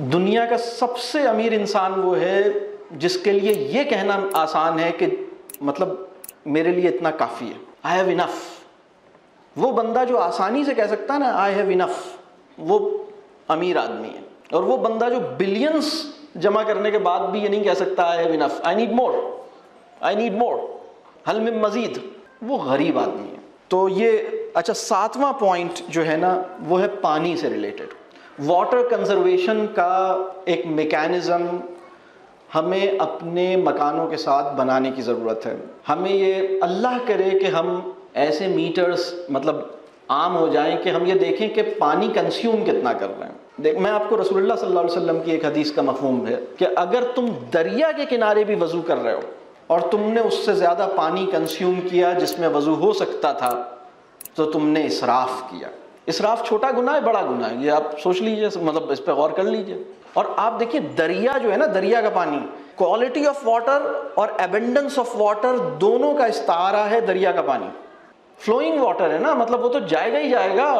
دنیا کا سب سے امیر انسان وہ ہے جس کے لیے یہ کہنا آسان ہے کہ مطلب میرے لیے اتنا کافی ہے، آئی ہیو انف۔ وہ بندہ جو آسانی سے کہہ سکتا ہے نا آئی ہیو انف، وہ امیر آدمی ہے۔ اور وہ بندہ جو بلینز جمع کرنے کے بعد بھی یہ نہیں کہہ سکتا I have enough, I need more, I need more, حل من مزید، وہ غریب آدمی ہے۔ تو یہ اچھا 7واں پوائنٹ جو ہے نا وہ ہے پانی سے ریلیٹڈ۔ واٹر کنزرویشن کا ایک میکینزم ہمیں اپنے مکانوں کے ساتھ بنانے کی ضرورت ہے۔ ہمیں یہ اللہ کرے کہ ہم ایسے میٹرز مطلب عام ہو جائیں کہ ہم یہ دیکھیں کہ پانی کنزیوم کتنا کر رہے ہیں۔ میں آپ کو رسول اللہ صلی اللہ علیہ وسلم کی ایک حدیث کا مفہوم ہے کہ اگر تم دریا کے کنارے بھی وضو کر رہے ہو اور تم نے اس سے زیادہ پانی کنزیوم کیا جس میں وضو ہو سکتا تھا تو تم نے اسراف کیا۔ اسراف چھوٹا گناہ ہے بڑا گناہ ہے، یہ آپ سوچ لیجئے، مطلب اس پہ غور کر لیجئے۔ اور آپ دیکھیے دریا جو ہے نا، دریا کا پانی، کوالٹی آف واٹر اور ایبنڈنس آف واٹر دونوں کا استعارہ ہے دریا کا پانی۔ فلوئنگ واٹر ہے نا، مطلب وہ تو جائے گا ہی جائے گا۔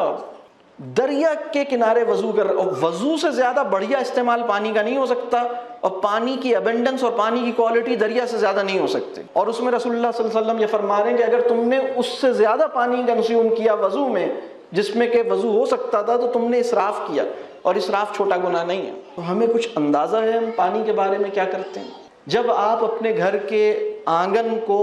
دریا کے کنارے وضو کر، وضو سے زیادہ بڑھیا استعمال پانی کا نہیں ہو سکتا، اور پانی کی ایبنڈنس اور پانی کی کوالٹی دریا سے زیادہ نہیں ہو سکتے۔ اور اس میں رسول اللہ صلی اللہ علیہ وسلم یہ فرما رہے ہیں کہ اگر تم نے اس سے زیادہ پانی کنزیوم کیا وضو میں جس میں کہ وضو ہو سکتا تھا تو تم نے اسراف کیا، اور اسراف چھوٹا گناہ نہیں ہے۔ تو ہمیں کچھ اندازہ ہے ہم پانی کے بارے میں کیا کرتے ہیں۔ جب آپ اپنے گھر کے آنگن کو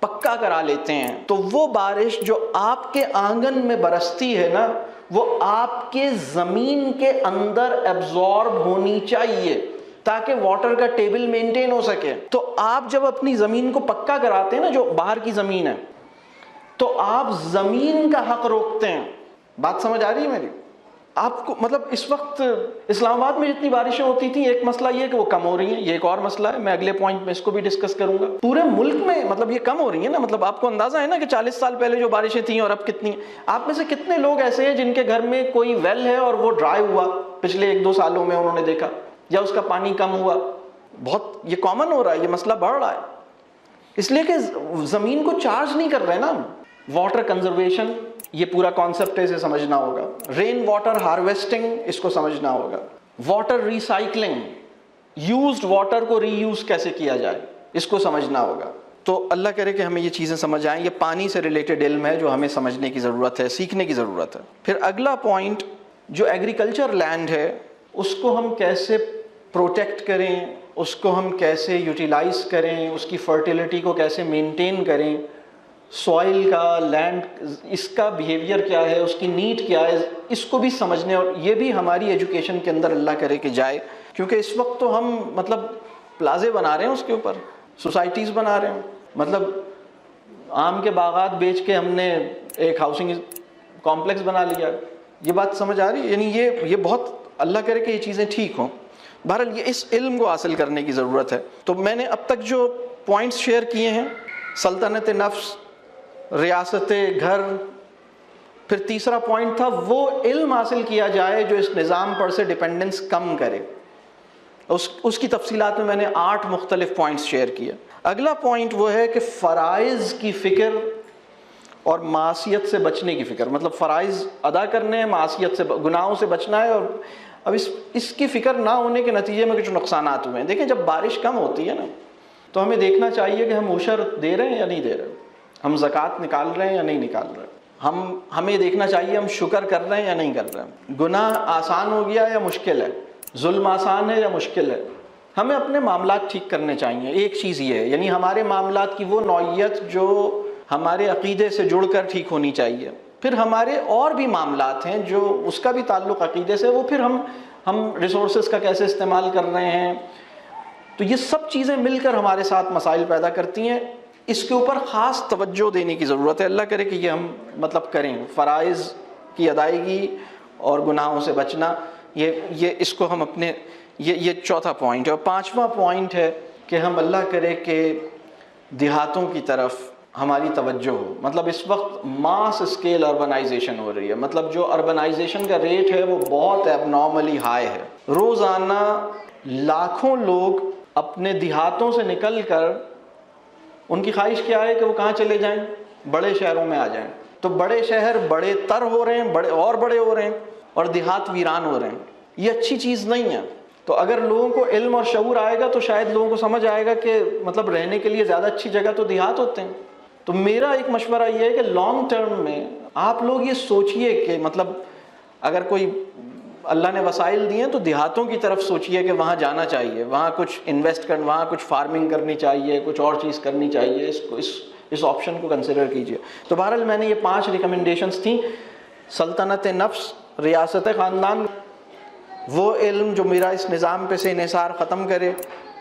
پکا کرا لیتے ہیں تو وہ بارش جو آپ کے آنگن میں برستی ہے نا وہ آپ کے زمین کے اندر ایبزارب ہونی چاہیے تاکہ واٹر کا ٹیبل مینٹین ہو سکے۔ تو آپ جب اپنی زمین کو پکا کراتے ہیں نا، جو باہر کی زمین ہے، تو آپ زمین کا حق روکتے ہیں۔ بات سمجھ آ رہی ہے میری؟ آپ کو مطلب اس وقت اسلام آباد میں جتنی بارشیں ہوتی تھیں، ایک مسئلہ یہ کہ وہ کم ہو رہی ہیں، یہ ایک اور مسئلہ ہے، میں اگلے پوائنٹ میں اس کو بھی ڈسکس کروں گا۔ پورے ملک میں مطلب یہ کم ہو رہی ہیں نا، مطلب آپ کو اندازہ ہے نا کہ 40 سال پہلے جو بارشیں تھیں اور اب کتنی۔ آپ میں سے کتنے لوگ ایسے ہیں جن کے گھر میں کوئی ویل ہے اور وہ ڈرائی ہوا پچھلے 1-2 سالوں میں، انہوں نے دیکھا، یا اس کا پانی کم ہوا؟ بہت یہ کامن ہو رہا ہے، یہ مسئلہ بڑھ رہا ہے، اس لیے کہ زمین کو چارج نہیں کر رہے نا۔ واٹر کنزرویشن یہ پورا کانسیپٹ ہے، اسے سمجھنا ہوگا۔ رین واٹر ہارویسٹنگ، اس کو سمجھنا ہوگا۔ واٹر ریسائکلنگ، یوزڈ واٹر کو ری یوز کیسے کیا جائے، اس کو سمجھنا ہوگا۔ تو اللہ کرے کہ ہمیں یہ چیزیں سمجھ آئیں۔ یہ پانی سے ریلیٹڈ علم ہے جو ہمیں سمجھنے کی ضرورت ہے، سیکھنے کی ضرورت ہے۔ پھر اگلا پوائنٹ، جو ایگریکلچر لینڈ ہے اس کو ہم کیسے پروٹیکٹ کریں، اس کو ہم کیسے یوٹیلائز کریں، اس کی فرٹیلیٹی کو کیسے مینٹین کریں، سوائل کا، لینڈ، اس کا بیہیویئر کیا ہے، اس کی نیڈ کیا ہے، اس کو بھی سمجھنے، اور یہ بھی ہماری ایجوکیشن کے اندر اللہ کرے کہ جائے۔ کیونکہ اس وقت تو ہم مطلب پلازے بنا رہے ہیں، اس کے اوپر سوسائٹیز بنا رہے ہیں، مطلب آم کے باغات بیچ کے ہم نے ایک ہاؤسنگ کمپلیکس بنا لیا۔ یہ بات سمجھ آ رہی ہے؟ یعنی یہ بہت اللہ کرے کہ یہ چیزیں ٹھیک ہوں۔ بہرحال یہ اس علم کو حاصل کرنے کی ضرورت ہے۔ تو میں نے اب تک جو پوائنٹس شیئر کیے ہیں، سلطنت نفس، ریاست گھر، پھر تیسرا پوائنٹ تھا وہ علم حاصل کیا جائے جو اس نظام پر سے ڈیپینڈنس کم کرے۔ اس کی تفصیلات میں نے 8 مختلف پوائنٹس شیئر کیے۔ اگلا پوائنٹ وہ ہے کہ فرائض کی فکر اور معصیت سے بچنے کی فکر، مطلب فرائض ادا کرنے ہیں، معصیت سے، گناہوں سے بچنا ہے۔ اور اب اس کی فکر نہ ہونے کے نتیجے میں کچھ نقصانات ہوئے ہیں۔ دیکھیں جب بارش کم ہوتی ہے نا تو ہمیں دیکھنا چاہیے کہ ہم عشر دے رہے ہیں یا نہیں دے رہے، ہم زکوٰۃ نکال رہے ہیں یا نہیں نکال رہے، ہمیں دیکھنا چاہیے ہم شکر کر رہے ہیں یا نہیں کر رہے ہیں، گناہ آسان ہو گیا یا مشکل ہے، ظلم آسان ہے یا مشکل ہے۔ ہمیں اپنے معاملات ٹھیک کرنے چاہیے۔ ایک چیز یہ ہے، یعنی ہمارے معاملات کی وہ نوعیت جو ہمارے عقیدے سے جڑ کر ٹھیک ہونی چاہیے۔ پھر ہمارے اور بھی معاملات ہیں جو اس کا بھی تعلق عقیدے سے، وہ پھر ہم ریسورسز کا کیسے استعمال کر رہے ہیں۔ تو یہ سب چیزیں مل کر ہمارے ساتھ مسائل پیدا کرتی ہیں۔ اس کے اوپر خاص توجہ دینے کی ضرورت ہے۔ اللہ کرے کہ یہ ہم مطلب کریں، فرائض کی ادائیگی اور گناہوں سے بچنا، یہ اس کو ہم اپنے، یہ چوتھا پوائنٹ ہے۔ اور 5واں پوائنٹ ہے کہ ہم اللہ کرے کہ دیہاتوں کی طرف ہماری توجہ ہو۔ مطلب اس وقت ماس اسکیل اربنائزیشن ہو رہی ہے، مطلب جو اربنائزیشن کا ریٹ ہے وہ بہت ایب نارملی ہائی ہے۔ روزانہ لاکھوں لوگ اپنے دیہاتوں سے نکل کر، ان کی خواہش کیا ہے کہ وہ کہاں چلے جائیں؟ بڑے شہروں میں آ جائیں۔ تو بڑے شہر بڑے تر ہو رہے ہیں، بڑے ہو رہے ہیں، اور دیہات ویران ہو رہے ہیں۔ یہ اچھی چیز نہیں ہے۔ تو اگر لوگوں کو علم اور شعور آئے گا تو شاید لوگوں کو سمجھ آئے گا کہ مطلب رہنے کے لیے زیادہ اچھی جگہ تو دیہات ہوتے ہیں. تو میرا ایک مشورہ یہ ہے کہ لانگ ٹرم میں آپ لوگ یہ سوچئے کہ مطلب اگر کوئی اللہ نے وسائل دیے ہیں تو دیہاتوں کی طرف سوچئے کہ وہاں جانا چاہیے, وہاں کچھ انویسٹ کرنا, وہاں کچھ فارمنگ کرنی چاہیے, کچھ اور چیز کرنی چاہیے. اس آپشن کو کنسیڈر کیجئے. تو بہرحال میں نے یہ 5 ریکمنڈیشنز تھیں. سلطنت نفس, ریاست خاندان, وہ علم جو میرا اس نظام پہ سے انحصار ختم کرے,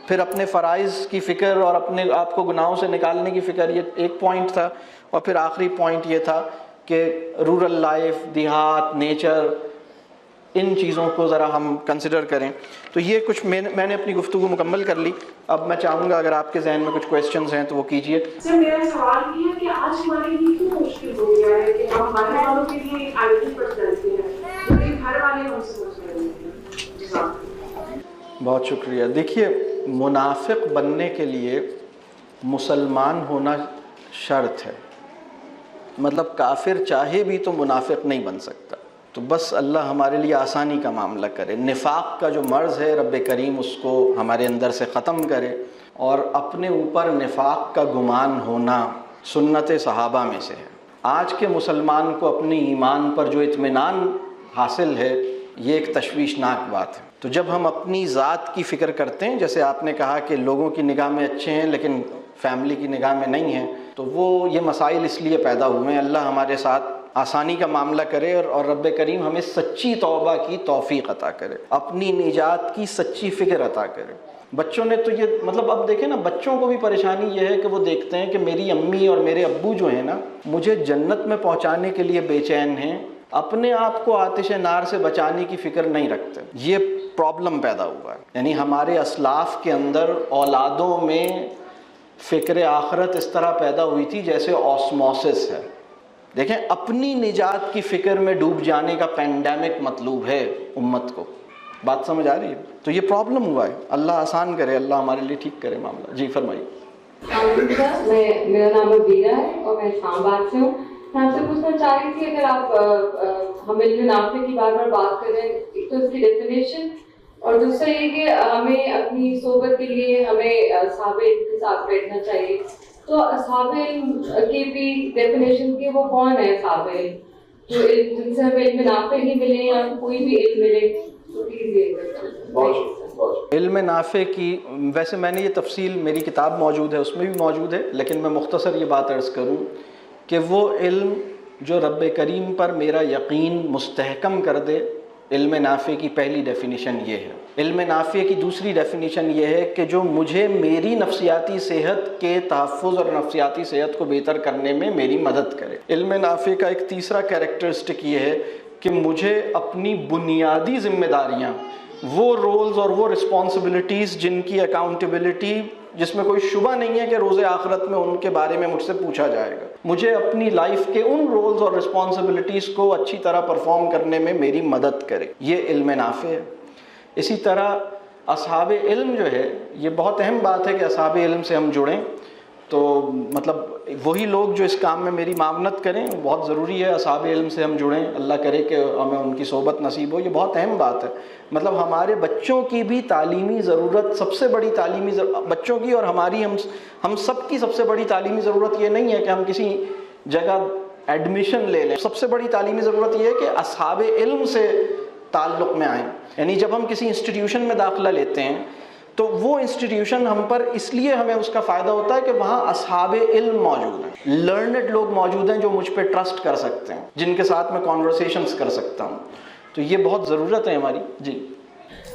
پھر اپنے فرائض کی فکر اور اپنے آپ کو گناہوں سے نکالنے کی فکر, یہ ایک پوائنٹ تھا. اور پھر آخری پوائنٹ یہ تھا کہ رورل لائف, دیہات, نیچر, ان چیزوں کو ذرا ہم کنسیڈر کریں. تو یہ کچھ میں نے اپنی گفتگو مکمل کر لی. اب میں چاہوں گا اگر آپ کے ذہن میں کچھ کویسچنز ہیں تو وہ کیجئے. سر میرا سوال یہ ہے کہ آج ہمارے لیے کیوں مشکل ہو گیا ہے کہ ہم مرنے والوں کے لیے آئیڈی پر چلتے ہیں لیکن گھر والے ہم سے پوچھ رہے ہیں. بہت شکریہ. دیکھیے, منافق بننے کے لیے مسلمان ہونا شرط ہے. مطلب کافر چاہے بھی تو منافق نہیں بن سکتا. تو بس اللہ ہمارے لیے آسانی کا معاملہ کرے. نفاق کا جو مرض ہے رب کریم اس کو ہمارے اندر سے ختم کرے, اور اپنے اوپر نفاق کا گمان ہونا سنت صحابہ میں سے ہے. آج کے مسلمان کو اپنے ایمان پر جو اطمینان حاصل ہے یہ ایک تشویشناک بات ہے. تو جب ہم اپنی ذات کی فکر کرتے ہیں, جیسے آپ نے کہا کہ لوگوں کی نگاہ میں اچھے ہیں لیکن فیملی کی نگاہ میں نہیں ہیں, تو وہ یہ مسائل اس لیے پیدا ہوئے ہیں. اللہ ہمارے ساتھ آسانی کا معاملہ کرے اور رب کریم ہمیں سچی توبہ کی توفیق عطا کرے, اپنی نجات کی سچی فکر عطا کرے. بچوں نے تو یہ مطلب اب دیکھیں نا, بچوں کو بھی پریشانی یہ ہے کہ وہ دیکھتے ہیں کہ میری امی اور میرے ابو جو ہیں نا مجھے جنت میں پہنچانے کے لیے بے چین ہیں, اپنے آپ کو آتش نار سے بچانے کی فکر نہیں رکھتے. یہ پرابلم پیدا ہوا ہے. یعنی ہمارے اسلاف کے اندر اولادوں میں فکر آخرت اس طرح پیدا ہوئی تھی جیسے آسموسس ہے. دیکھیں, اپنی نجات کی فکر میں ڈوب جانے کا پینڈیمک مطلوب ہے امت کو. بات سمجھ آ رہی ہے؟ تو یہ پرابلم ہوا ہے. اللہ آسان کرے, اللہ ہمارے لیے ٹھیک کرے معاملہ. جی فرمائیے. میرا نام عبیرہ ہے اور میں اسلام آباد سے ہوں. میں آپ سے پوچھنا چاہ رہی تھی, اگر آپ ہمیں علم نافع کی بار بار بات کریں, ایک تو اس کی ڈیفینیشن, اور دوسرا یہ کہ ہمیں اپنی صحبت کے لیے ہمیں اصحاب علم کے ساتھ بیٹھنا چاہیے. تو اصحاب علم کی بھی ڈیفینیشن کی وہ کون ہے اصحاب علم, جو جن سے ہمیں علم نافع ہی ملے یا کوئی بھی علم ملے, تو پلیز یہ علم نافع کی ویسے میں نے یہ تفصیل میری کتاب موجود ہے اس میں بھی موجود ہے, لیکن میں مختصر یہ بات عرض کروں کہ وہ علم جو رب کریم پر میرا یقین مستحکم کر دے, علم نافع کی پہلی ڈیفینیشن یہ ہے. علم نافع کی دوسری ڈیفینیشن یہ ہے کہ جو مجھے میری نفسیاتی صحت کے تحفظ اور نفسیاتی صحت کو بہتر کرنے میں میری مدد کرے. علم نافع کا ایک تیسرا کیریکٹرسٹک یہ ہے کہ مجھے اپنی بنیادی ذمہ داریاں, وہ رولز اور وہ رسپانسبلٹیز جن کی اکاؤنٹیبلٹی, جس میں کوئی شبہ نہیں ہے کہ روز آخرت میں ان کے بارے میں مجھ سے پوچھا جائے گا, مجھے اپنی لائف کے ان رولز اور رسپانسبلٹیز کو اچھی طرح پرفارم کرنے میں میری مدد کرے. یہ علم نافع ہے. اسی طرح اصحاب علم جو ہے, یہ بہت اہم بات ہے کہ اصحاب علم سے ہم جڑیں. تو مطلب وہی لوگ جو اس کام میں میری معاونت کریں, بہت ضروری ہے اصحاب علم سے ہم جڑیں. اللہ کرے کہ ہمیں ان کی صحبت نصیب ہو. یہ بہت اہم بات ہے. مطلب ہمارے بچوں کی بھی تعلیمی ضرورت, سب سے بڑی تعلیمی بچوں کی اور ہماری, ہم سب کی سب سے بڑی تعلیمی ضرورت یہ نہیں ہے کہ ہم کسی جگہ ایڈمیشن لے لیں. سب سے بڑی تعلیمی ضرورت یہ ہے کہ اصحاب علم سے تعلق میں آئیں. یعنی جب ہم کسی انسٹیٹیوشن میں داخلہ لیتے ہیں تو وہ انسٹیٹیوشن ہم پر اس لیے ہمیں اس کا فائدہ ہوتا ہے کہ وہاں اصحاب علم موجود ہیں, لرنڈ لوگ موجود ہیں جو مجھ پہ ٹرسٹ کر سکتے ہیں, جن کے ساتھ میں کانورسیشنز کر سکتا ہوں. تو یہ بہت ضرورت ہے ہماری. جی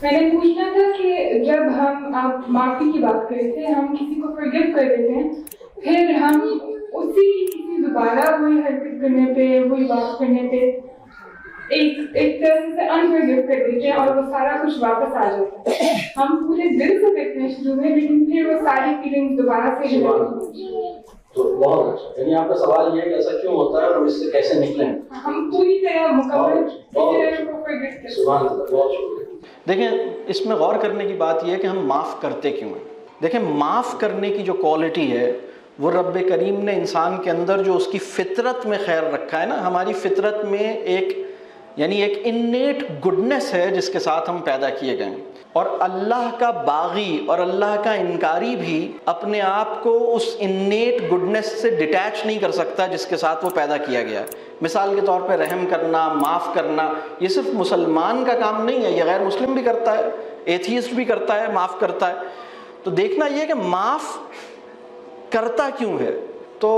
میں نے پوچھنا تھا کہ جب ہم آپ معافی کی بات کرتے تھے, ہم کسی کو فرگیو کر دیتے ہیں, پھر ہم اسی کسی دوبارہ وہی حرکت کرنے پہ, وہی بات کرنے پہ ایک طرح سے انفرگیو کر دیتے ہیں اور وہ سارا کچھ واپس آ جاتا ہے. ہم پورے دل سے دیکھنے شروع میں, لیکن پھر وہ ساری فیلنگز دوبارہ سے تو بہت اچھا. یعنی آپ کا سوال یہ ہے کہ ایسا کیوں ہوتا ہے اور اس سے کیسے نکلیں؟ ہم پوری طرح مکمل سبحان اللہ. بہت شکریہ. دیکھیں, اس میں غور کرنے کی بات یہ ہے کہ ہم معاف کرتے کیوں ہیں. دیکھیں, معاف کرنے کی جو کوالٹی ہے وہ رب کریم نے انسان کے اندر جو اس کی فطرت میں خیر رکھا ہے نا, ہماری فطرت میں ایک انیٹ گڈنس ہے جس کے ساتھ ہم پیدا کیے گئے ہیں. اور اللہ کا باغی اور اللہ کا انکاری بھی اپنے آپ کو اس انیٹ گڈنس سے ڈیٹیچ نہیں کر سکتا جس کے ساتھ وہ پیدا کیا گیا ہے. مثال کے طور پہ رحم کرنا، معاف کرنا، یہ صرف مسلمان کا کام نہیں ہے، یہ غیر مسلم بھی کرتا ہے، ایتھیسٹ بھی کرتا ہے، معاف کرتا ہے. تو دیکھنا یہ کہ معاف کرتا کیوں ہے. تو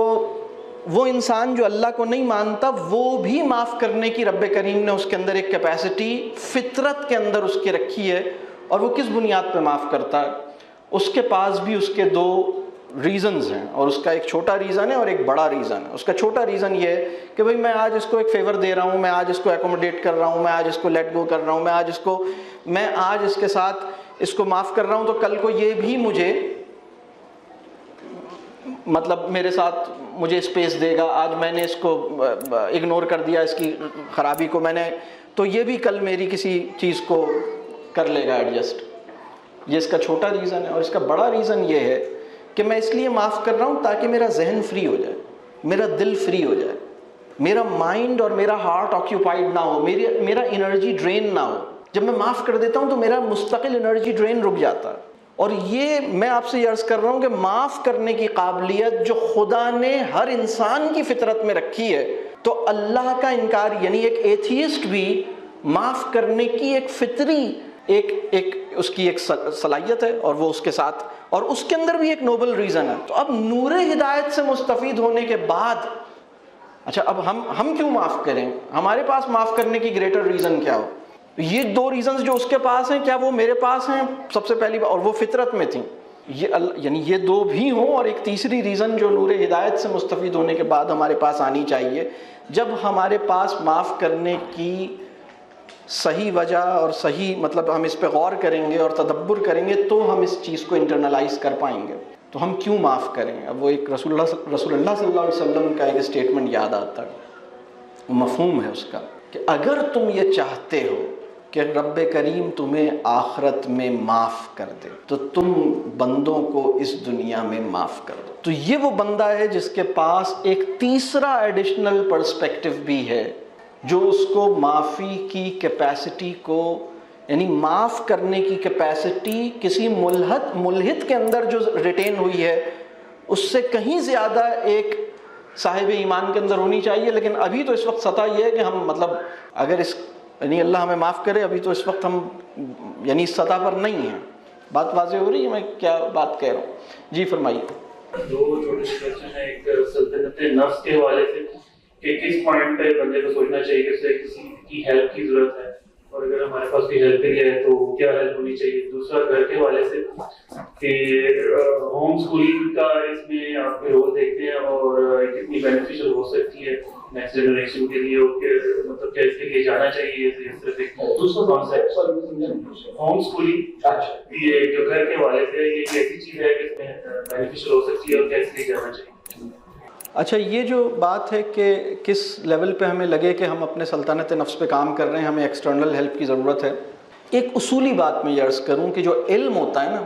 وہ انسان جو اللہ کو نہیں مانتا وہ بھی معاف کرنے کی رب کریم نے اس کے اندر ایک کیپیسٹی فطرت کے اندر اس کے رکھی ہے. اور وہ کس بنیاد پہ معاف کرتا ہے؟ اس کے پاس بھی اس کے دو ریزنز ہیں، اور اس کا ایک چھوٹا ریزن ہے اور ایک بڑا ریزن ہے. اس کا چھوٹا ریزن یہ ہے کہ بھئی میں آج اس کو ایک فیور دے رہا ہوں، میں آج اس کو ایکوموڈیٹ کر رہا ہوں، میں آج اس کو لیٹ گو کر رہا ہوں، میں آج اس کے ساتھ اس کو معاف کر رہا ہوں، تو کل کو یہ بھی مجھے مطلب میرے ساتھ مجھے اسپیس دے گا. آج میں نے اس کو اگنور کر دیا، اس کی خرابی کو میں نے، تو یہ بھی کل میری کسی چیز کو کر لے گا ایڈجسٹ. یہ اس کا چھوٹا ریزن ہے. اور اس کا بڑا ریزن یہ ہے کہ میں اس لیے معاف کر رہا ہوں تاکہ میرا ذہن فری ہو جائے، میرا دل فری ہو جائے، میرا مائنڈ اور میرا ہارٹ آکیوپائڈ نہ ہو، میرا انرجی ڈرین نہ ہو. جب میں معاف کر دیتا ہوں تو میرا مستقل انرجی ڈرین رک جاتا ہے. اور یہ میں آپ سے یہ عرض کر رہا ہوں کہ معاف کرنے کی قابلیت جو خدا نے ہر انسان کی فطرت میں رکھی ہے، تو اللہ کا انکار یعنی ایک ایتھیسٹ بھی معاف کرنے کی ایک فطری ایک اس کی ایک صلاحیت ہے، اور وہ اس کے ساتھ، اور اس کے اندر بھی ایک نوبل ریزن ہے. تو اب نور ہدایت سے مستفید ہونے کے بعد اچھا اب ہم کیوں معاف کریں؟ ہمارے پاس معاف کرنے کی گریٹر ریزن کیا ہو؟ یہ دو ریزنز جو اس کے پاس ہیں، کیا وہ میرے پاس ہیں؟ سب سے پہلی بات، اور وہ فطرت میں تھیں، یعنی یہ دو بھی ہوں، اور ایک تیسری ریزن جو نور ہدایت سے مستفید ہونے کے بعد ہمارے پاس آنی چاہیے. جب ہمارے پاس معاف کرنے کی صحیح وجہ اور صحیح مطلب ہم اس پہ غور کریں گے اور تدبر کریں گے تو ہم اس چیز کو انٹرنلائز کر پائیں گے. تو ہم کیوں معاف کریں؟ اب وہ ایک رسول اللہ صلی اللہ علیہ وسلم کا ایک اسٹیٹمنٹ یاد آتا ہے، وہ مفہوم ہے اس کا کہ اگر تم یہ چاہتے ہو کہ رب کریم تمہیں آخرت میں معاف کر دے تو تم بندوں کو اس دنیا میں معاف کر دو. تو یہ وہ بندہ ہے جس کے پاس ایک تیسرا ایڈیشنل پرسپیکٹو بھی ہے، جو اس کو معافی کی کیپیسٹی کو، یعنی معاف کرنے کی کیپیسٹی کسی ملحد کے اندر جو ریٹین ہوئی ہے اس سے کہیں زیادہ ایک صاحب ایمان کے اندر ہونی چاہیے. لیکن ابھی تو اس وقت سطح یہ ہے کہ ہم مطلب اگر یعنی اللہ ہمیں معاف کرے، ابھی تو اس وقت ہم یعنی اس سطح پر نہیں ہیں. بات واضح ہو رہی ہے میں کیا بات کہہ رہا ہوں؟ جی فرمائیے. دو چھوٹے سے کوشچن ہیں، ایک سلطنت نفس کے حوالے سے کہ کس پوائنٹ پہ بندے کو سوچنا چاہیے کہ اسے کسی کی ہیلپ کی ضرورت ہے، اور اگر ہمارے پاس کوئی ہیلپ کے لیے ہے تو کیا ہیلپ ہونی چاہیے. دوسرا گھر کے حوالے سے کہ ہوم اسکولنگ کا اس میں آپ کے رول دیکھتے ہیں اور کتنی بینیفیشل ہو سکتی ہے نیکسٹ جنریشن کے لیے، مطلب کیا اس کے لیے جانا چاہیے. صرف ایک ہوم اسکولنگ یہ جو گھر کے حوالے سے یہ ایک ایسی چیز ہے کہ اس میں بینیفیشل ہو سکتی ہے اور کیا اس کے لیے جانا چاہیے. اچھا، یہ جو بات ہے کہ کس لیول پہ ہمیں لگے کہ ہم اپنے سلطنت نفس پہ کام کر رہے ہیں، ہمیں ایکسٹرنل ہیلپ کی ضرورت ہے، ایک اصولی بات میں یہ عرض کروں کہ جو علم ہوتا ہے نا،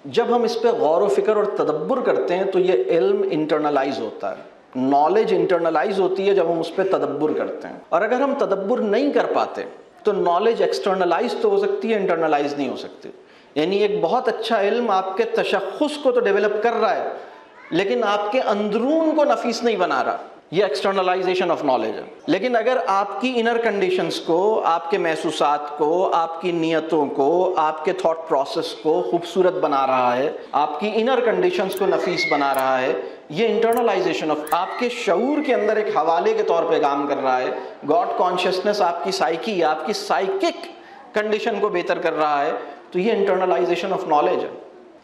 جب ہم اس پہ غور و فکر اور تدبر کرتے ہیں تو یہ علم انٹرنلائز ہوتا ہے. نالج انٹرنلائز ہوتی ہے جب ہم اس پہ تدبر کرتے ہیں، اور اگر ہم تدبر نہیں کر پاتے تو نالج ایکسٹرنلائز تو ہو سکتی ہے، انٹرنلائز نہیں ہو سکتی. یعنی ایک بہت اچھا علم آپ کے تشخص کو تو ڈیولپ کر رہا ہے لیکن آپ کے اندرون کو نفیس نہیں بنا رہا. یہ ایکسٹرنلائزیشن آف نالج ہے. لیکن اگر آپ کی انر کنڈیشنز کو، آپ کے محسوسات کو، آپ کی نیتوں کو، آپ کے تھاٹ پروسیس کو خوبصورت بنا رہا ہے، آپ کی انر کنڈیشنز کو نفیس بنا رہا ہے، یہ انٹرنلائزیشن آف آپ کے شعور کے اندر ایک حوالے کے طور پہ کام کر رہا ہے. گاڈ کانشیسنس آپ کی سائیکی، آپ کی سائیکک کنڈیشن کو بہتر کر رہا ہے. تو یہ انٹرنلائزیشن آف نالج ہے.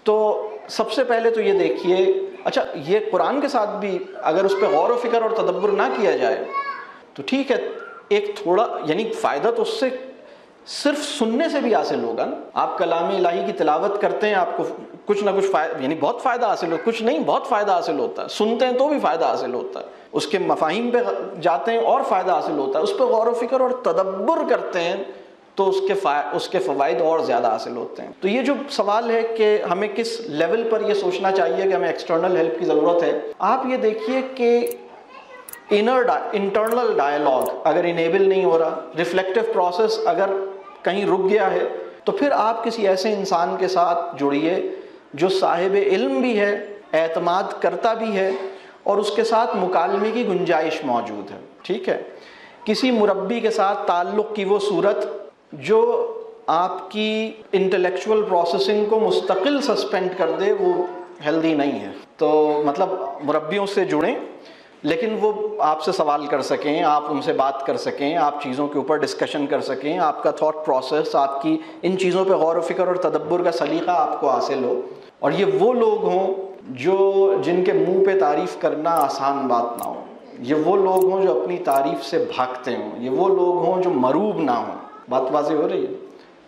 تو سب سے پہلے تو یہ دیکھیے، اچھا یہ قرآن کے ساتھ بھی اگر اس پہ غور و فکر اور تدبر نہ کیا جائے تو ٹھیک ہے، ایک تھوڑا یعنی فائدہ تو اس سے صرف سننے سے بھی حاصل ہوگا نا. آپ کلام الہی کی تلاوت کرتے ہیں، آپ کو کچھ نہ کچھ یعنی بہت فائدہ حاصل ہو، کچھ نہیں بہت فائدہ حاصل ہوتا ہے. سنتے ہیں تو بھی فائدہ حاصل ہوتا ہے، اس کے مفاہیم پہ جاتے ہیں اور فائدہ حاصل ہوتا ہے. اس پہ غور و فکر اور تدبر کرتے ہیں تو اس کے فوائد اور زیادہ حاصل ہوتے ہیں. تو یہ جو سوال ہے کہ ہمیں کس لیول پر یہ سوچنا چاہیے کہ ہمیں ایکسٹرنل ہیلپ کی ضرورت ہے، آپ یہ دیکھیے کہ انٹرنل ڈائلاگ اگر انیبل نہیں ہو رہا، ریفلیکٹیو پروسیس اگر کہیں رک گیا ہے تو پھر آپ کسی ایسے انسان کے ساتھ جڑیے جو صاحب علم بھی ہے، اعتماد کرتا بھی ہے، اور اس کے ساتھ مکالمے کی گنجائش موجود ہے. ٹھیک ہے. کسی مربی کے ساتھ تعلق کی وہ صورت جو آپ کی انٹلیکچول پروسیسنگ کو مستقل سسپینڈ کر دے، وہ ہیلدی نہیں ہے. تو مطلب مربیوں سے جڑیں لیکن وہ آپ سے سوال کر سکیں، آپ ان سے بات کر سکیں، آپ چیزوں کے اوپر ڈسکشن کر سکیں، آپ کا تھاٹ پروسیس، آپ کی ان چیزوں پہ غور و فکر اور تدبر کا سلیقہ آپ کو حاصل ہو. اور یہ وہ لوگ ہوں جن کے منہ پہ تعریف کرنا آسان بات نہ ہو. یہ وہ لوگ ہوں جو اپنی تعریف سے بھاگتے ہوں. یہ وہ لوگ ہوں جو مروب نہ ہوں. بات واضح ہو رہی ہے.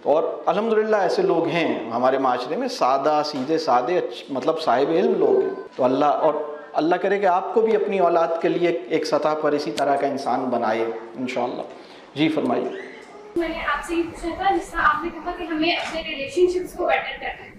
اور الحمدللہ ایسے لوگ ہیں ہمارے معاشرے میں، سادہ سیدھے سادے مطلب صاحب علم لوگ ہیں. تو اللہ کرے کہ آپ کو بھی اپنی اولاد کے لیے ایک سطح پر اسی طرح کا انسان بنائے انشاءاللہ. جی فرمائیے. میں نے آپ سے یہ پوچھا تھا، جس طرح آپ نے کہا کہ ہمیں اپنے ریلیشن شپس کو بیٹر کرنا ہے.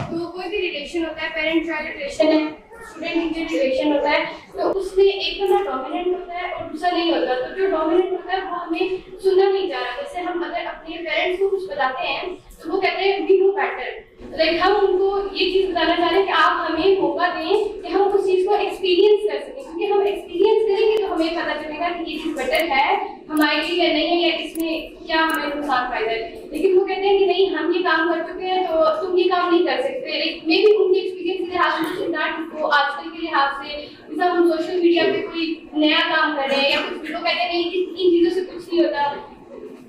تو کوئی بھی ریلیشن ہوتا ہے، پیرنٹ چائلڈ ریلیشن ہے، اسٹوڈنٹ ٹیچر ریلیشن ہوتا ہے، تو اس میں ایک بندہ ڈومیننٹ ہوتا ہے اور دوسرا نہیں ہوتا. تو جو ڈومیننٹ ہوتا ہے وہ ہمیں سننا نہیں چاہ رہا. جیسے ہم اگر اپنے پیرنٹس کو کچھ بتاتے ہیں تو وہ کہتے ہیں وی نو بیٹر. لائک ہم ان کو یہ چیز بتانا چاہ رہے ہیں کہ آپ ہمیں موقع دیں کہ ہم اس چیز کو ایکسپیرینس کر سکیں. کیونکہ ہم ایکسپیرینس کریں گے تو ہمیں پتہ چلے گا کہ یہ چیز بیٹر ہے ہمارے لیے یا نہیں ہے، یا اس میں کیا ہمیں نقصان فائدہ ہے. لیکن وہ کہتے ہیں کہ نہیں ہم یہ کام کر چکے ہیں تو تم یہ کام نہیں کر سکتے. لائک مے بی ان کے ایکسپیرینس کے لحاظ سے، وہ آج کل کے لحاظ سے جیسا ہم سوشل میڈیا پہ کوئی نیا کام کر رہے ہیں یا کچھ بھی، وہ کہتے ہیں نہیں ان چیزوں سے کچھ نہیں ہوتا.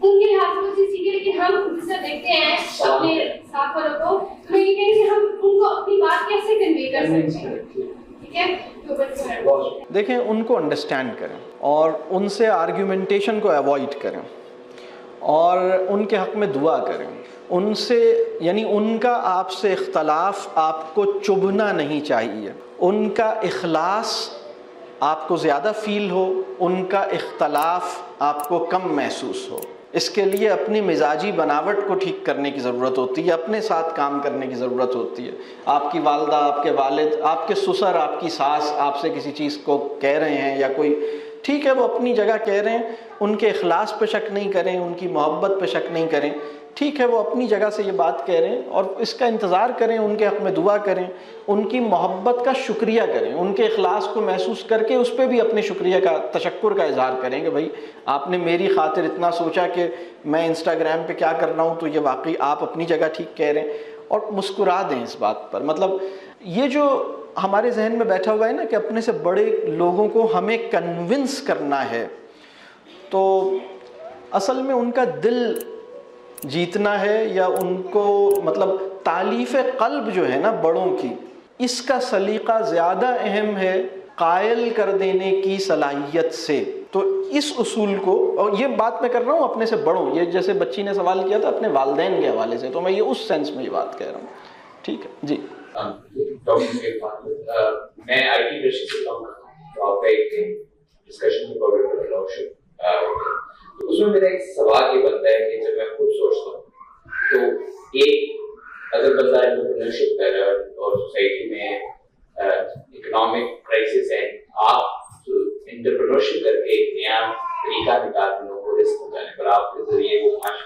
ان کے لحاظ سے وہ چیز سیکھے. لیکن ہم جس طرح دیکھتے ہیں اپنے ساتھ والوں کو، تو میں یہ کہہ رہی کہ ہم ان کو اپنی بات کیسے کنوے کر سکتے ہیں. ٹھیک ہے. دیکھیں ان کو انڈرسٹینڈ کریں اور ان سے آرگیومنٹیشن کو ایوائڈ کریں اور ان کے حق میں دعا کریں. ان سے یعنی ان کا آپ سے اختلاف آپ کو چبھنا نہیں چاہیے. ان کا اخلاص آپ کو زیادہ فیل ہو، ان کا اختلاف آپ کو کم محسوس ہو. اس کے لیے اپنی مزاجی بناوٹ کو ٹھیک کرنے کی ضرورت ہوتی ہے، اپنے ساتھ کام کرنے کی ضرورت ہوتی ہے. آپ کی والدہ، آپ کے والد، آپ کے سسر، آپ کی ساس آپ سے کسی چیز کو کہہ رہے ہیں یا کوئی، ٹھیک ہے وہ اپنی جگہ کہہ رہے ہیں، ان کے اخلاص پہ شک نہیں کریں، ان کی محبت پہ شک نہیں کریں. ٹھیک ہے وہ اپنی جگہ سے یہ بات کہہ رہے ہیں اور اس کا انتظار کریں، ان کے حق میں دعا کریں، ان کی محبت کا شکریہ کریں، ان کے اخلاص کو محسوس کر کے اس پہ بھی اپنے شکریہ کا، تشکر کا اظہار کریں کہ بھائی آپ نے میری خاطر اتنا سوچا کہ میں انسٹاگرام پہ کیا کر رہا ہوں، تو یہ واقعی آپ اپنی جگہ ٹھیک کہہ رہے ہیں. اور مسکرا دیں اس بات پر. مطلب یہ جو ہمارے ذہن میں بیٹھا ہوا ہے نا کہ اپنے سے بڑے لوگوں کو ہمیں کنونس کرنا ہے، تو اصل میں ان کا دل جیتنا ہے یا ان کو مطلب تالیف قلب جو ہے نا بڑوں کی، اس کا سلیقہ زیادہ اہم ہے قائل کر دینے کی صلاحیت سے. تو اس اصول کو، اور یہ بات میں کر رہا ہوں اپنے سے بڑوں، یہ جیسے بچی نے سوال کیا تھا اپنے والدین کے حوالے سے، تو میں یہ اس سینس میں یہ بات کہہ رہا ہوں. ٹھیک ہے جی. میں آئی ٹی انڈسٹری سے کام کرتا ہوں، تو آپ کا ایک ڈسکشن اس میں میرا ایک سوال یہ بنتا ہے کہ جب میں خود سوچتا ہوں تو ایک اگر بندہ انٹرپرینورشپ کر رہا ہے اور سوسائٹی میں اکنامک کرائسس ہے، آپ انٹرپرینورشپ کر کے ایک نیا طریقہ نکالتے ہیں وہ رسک پہنچانے پر، آپ کے ذریعے وہ معاش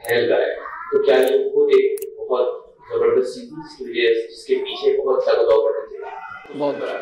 پھیل رہا ہے، تو کیا یہ خود ایک بہت زبردست چیز ہے جس کے پیچھے بہت سارا دور کرنا چاہیے؟ بہت اچھا،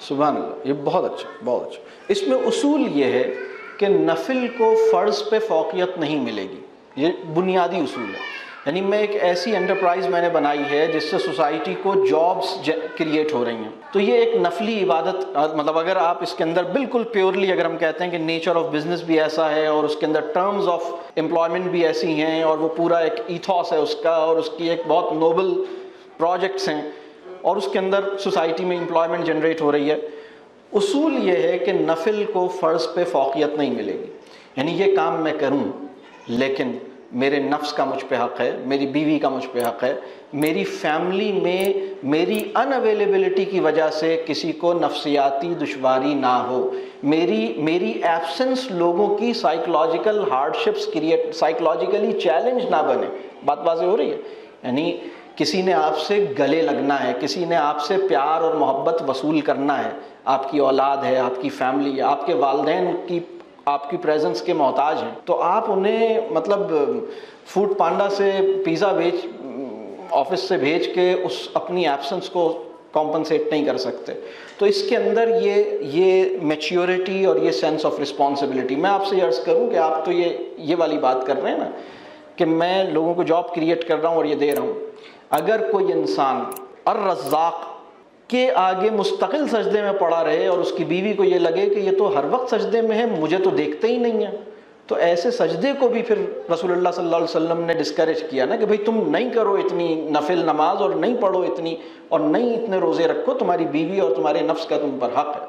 سبحان اللہ، یہ بہت اچھا، بہت اچھا. اس میں اصول یہ ہے کہ نفل کو فرض پہ فوقیت نہیں ملے گی. یہ بنیادی اصول ہے. یعنی میں ایک ایسی انٹرپرائز میں نے بنائی ہے جس سے سوسائٹی کو جابس کریٹ ہو رہی ہیں، تو یہ ایک نفلی عبادت، مطلب اگر آپ اس کے اندر بالکل پیورلی اگر ہم کہتے ہیں کہ نیچر آف بزنس بھی ایسا ہے اور اس کے اندر ٹرمز آف امپلائمنٹ بھی ایسی ہیں اور وہ پورا ایک ایتھوس ہے اس کا اور اس کی ایک بہت نوبل پروجیکٹس ہیں اور اس کے اندر سوسائٹی میں امپلائمنٹ جنریٹ ہو رہی ہے، اصول یہ ہے کہ نفل کو فرض پہ فوقیت نہیں ملے گی. یعنی یہ کام میں کروں لیکن میرے نفس کا مجھ پہ حق ہے، میری بیوی کا مجھ پہ حق ہے، میری فیملی میں میری ان اویلیبلٹی کی وجہ سے کسی کو نفسیاتی دشواری نہ ہو، میری ایبسنس لوگوں کی سائیکولوجیکل ہارڈشپس کریٹ، سائیکولوجیکلی چیلنج نہ بنے. بات واضح ہو رہی ہے؟ یعنی کسی نے آپ سے گلے لگنا ہے، کسی نے آپ سے پیار اور محبت وصول کرنا ہے، آپ کی اولاد ہے، آپ کی فیملی ہے، آپ کے والدین کی آپ کی پریزنس کے محتاج ہیں تو آپ انہیں مطلب فوڈ پانڈا سے پیزا آفس سے بھیج کے اس اپنی ایبسنس کو کمپنسیٹ نہیں کر سکتے. تو اس کے اندر یہ میچیورٹی اور یہ سینس آف رسپانسبلٹی. میں آپ سے یہ عرض کروں کہ آپ تو یہ والی بات کر رہے ہیں نا کہ میں لوگوں کو جاب کریٹ کر رہا ہوں اور یہ دے رہا ہوں. اگر کوئی انسان الرزاق کے آگے مستقل سجدے میں پڑا رہے اور اس کی بیوی کو یہ لگے کہ یہ تو ہر وقت سجدے میں ہے, مجھے تو دیکھتے ہی نہیں ہے, تو ایسے سجدے کو بھی پھر رسول اللہ صلی اللہ علیہ وسلم نے ڈسکریج کیا نا کہ بھئی تم نہیں کرو اتنی نفل نماز اور نہیں پڑھو اتنی اور نہیں اتنے روزے رکھو, تمہاری بیوی اور تمہارے نفس کا تم پر حق ہے.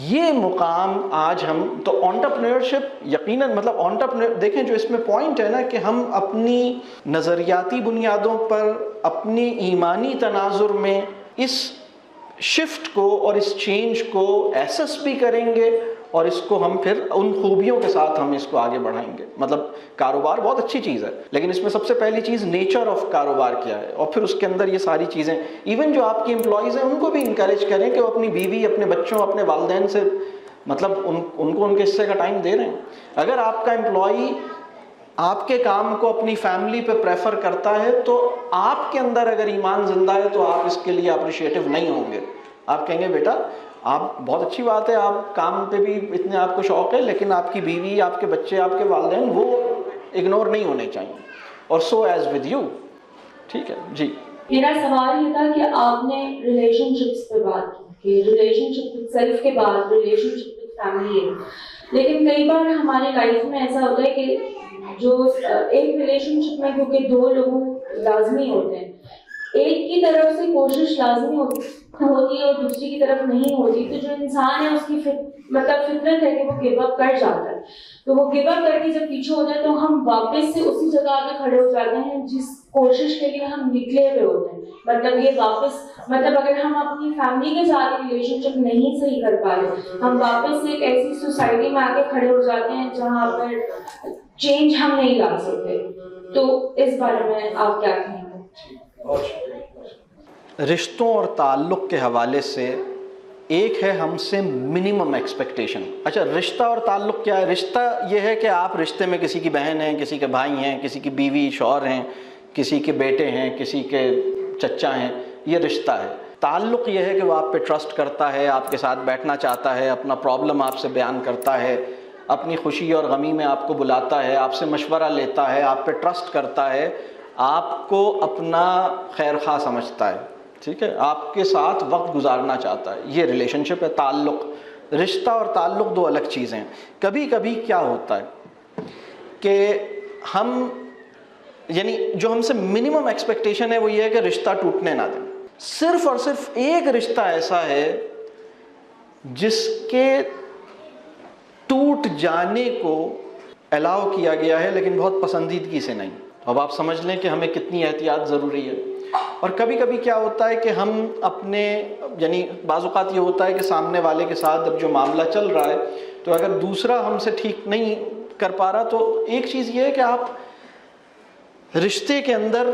یہ مقام آج ہم تو انٹرپرینورشپ یقیناً مطلب انٹرپرینور دیکھیں جو اس میں پوائنٹ ہے نا کہ ہم اپنی نظریاتی بنیادوں پر اپنی ایمانی تناظر میں اس شفٹ کو اور اس چینج کو ایسس بھی کریں گے اور اس کو ہم پھر ان خوبیوں کے ساتھ ہم اس کو آگے بڑھائیں گے. مطلب کاروبار بہت اچھی چیز ہے لیکن اس میں سب سے پہلی چیز نیچر آف کاروبار کیا ہے, اور پھر اس کے اندر یہ ساری چیزیں ایون جو آپ کی امپلائیز ہیں ان کو بھی انکریج کریں کہ وہ اپنی بیوی, اپنے بچوں, اپنے والدین سے مطلب ان کو ان کے حصے کا ٹائم دے رہے ہیں. اگر آپ کا امپلائی آپ کے کام کو اپنی فیملی پہ پریفر کرتا ہے تو آپ کے اندر اگر ایمان زندہ ہے تو آپ اس کے لیے اپریشیٹو نہیں ہوں گے. آپ کہیں گے بیٹا آپ بہت اچھی بات ہے, آپ کام پہ بھی اتنے آپ کو شوق ہے لیکن آپ کی بیوی, آپ کے بچے, آپ کے والدین وہ اگنور نہیں ہونے چاہیے. اور سو ایز ود یو. ٹھیک ہے جی. میرا سوال یہ تھا کہ آپ نے ریلیشن شپس پہ بات کی کہ ریلیشن شپ وتھ سیلف کے بعد ریلیشن شپ وتھ فیملی ہے, لیکن کئی بار ہمارے لائف میں ایسا ہوتا ہے کہ جو ایک ریلیشن شپ میں کیونکہ دو لوگوں لازمی ہوتے ہیں, ایک کی طرف سے کوشش لازمی ہوتی ہے اور دوسری کی طرف نہیں ہوتی, تو جو انسان ہے اس کی مطلب فطرت ہے کہ وہ گیو اپ کر جاتا ہے. تو وہ گیو اپ کر کے جب پیچھے ہوتا ہے تو ہم واپس سے اسی جگہ آ کے کھڑے ہو جاتے ہیں جس کوشش کے لیے ہم نکلے ہوئے ہوتے ہیں. مطلب یہ واپس مطلب اگر ہم اپنی فیملی کے ساتھ ریلیشن شپ نہیں صحیح کر پا رہے, ہم واپس سے ایک ایسی سوسائٹی میں آ کے کھڑے ہو جاتے ہیں جہاں پر چینج ہم نہیں لا سکتے. تو اس بارے میں آپ کیا کہیں گے؟ رشتوں اور تعلق کے حوالے سے ایک ہے ہم سے منیمم ایکسپیکٹیشن. اچھا رشتہ اور تعلق کیا ہے؟ رشتہ یہ ہے کہ آپ رشتے میں کسی کی بہن ہیں, کسی کے بھائی ہیں, کسی کی بیوی شوہر ہیں, کسی کے بیٹے ہیں, کسی کے چچا ہیں, یہ رشتہ ہے. تعلق یہ ہے کہ وہ آپ پہ ٹرسٹ کرتا ہے, آپ کے ساتھ بیٹھنا چاہتا ہے, اپنا پرابلم آپ سے بیان کرتا ہے, اپنی خوشی اور غمی میں آپ کو بلاتا ہے, آپ سے مشورہ لیتا ہے, آپ پہ ٹرسٹ کرتا ہے, آپ کو اپنا خیر خواہ سمجھتا ہے. ٹھیک ہے, آپ کے ساتھ وقت گزارنا چاہتا ہے. یہ ریلیشن شپ ہے. تعلق, رشتہ اور تعلق دو الگ چیزیں ہیں. کبھی کبھی کیا ہوتا ہے کہ ہم یعنی جو ہم سے منیمم ایکسپیکٹیشن ہے وہ یہ ہے کہ رشتہ ٹوٹنے نہ دیں. صرف اور صرف ایک رشتہ ایسا ہے جس کے ٹوٹ جانے کو الاؤ کیا گیا ہے لیکن بہت پسندیدگی سے نہیں. اب آپ سمجھ لیں کہ ہمیں کتنی احتیاط ضروری ہے. اور کبھی کبھی کیا ہوتا ہے کہ ہم اپنے یعنی بعض اوقات یہ ہوتا ہے کہ سامنے والے کے ساتھ اب جو معاملہ چل رہا ہے تو اگر دوسرا ہم سے ٹھیک نہیں کر پا رہا تو ایک چیز یہ ہے کہ آپ رشتے کے اندر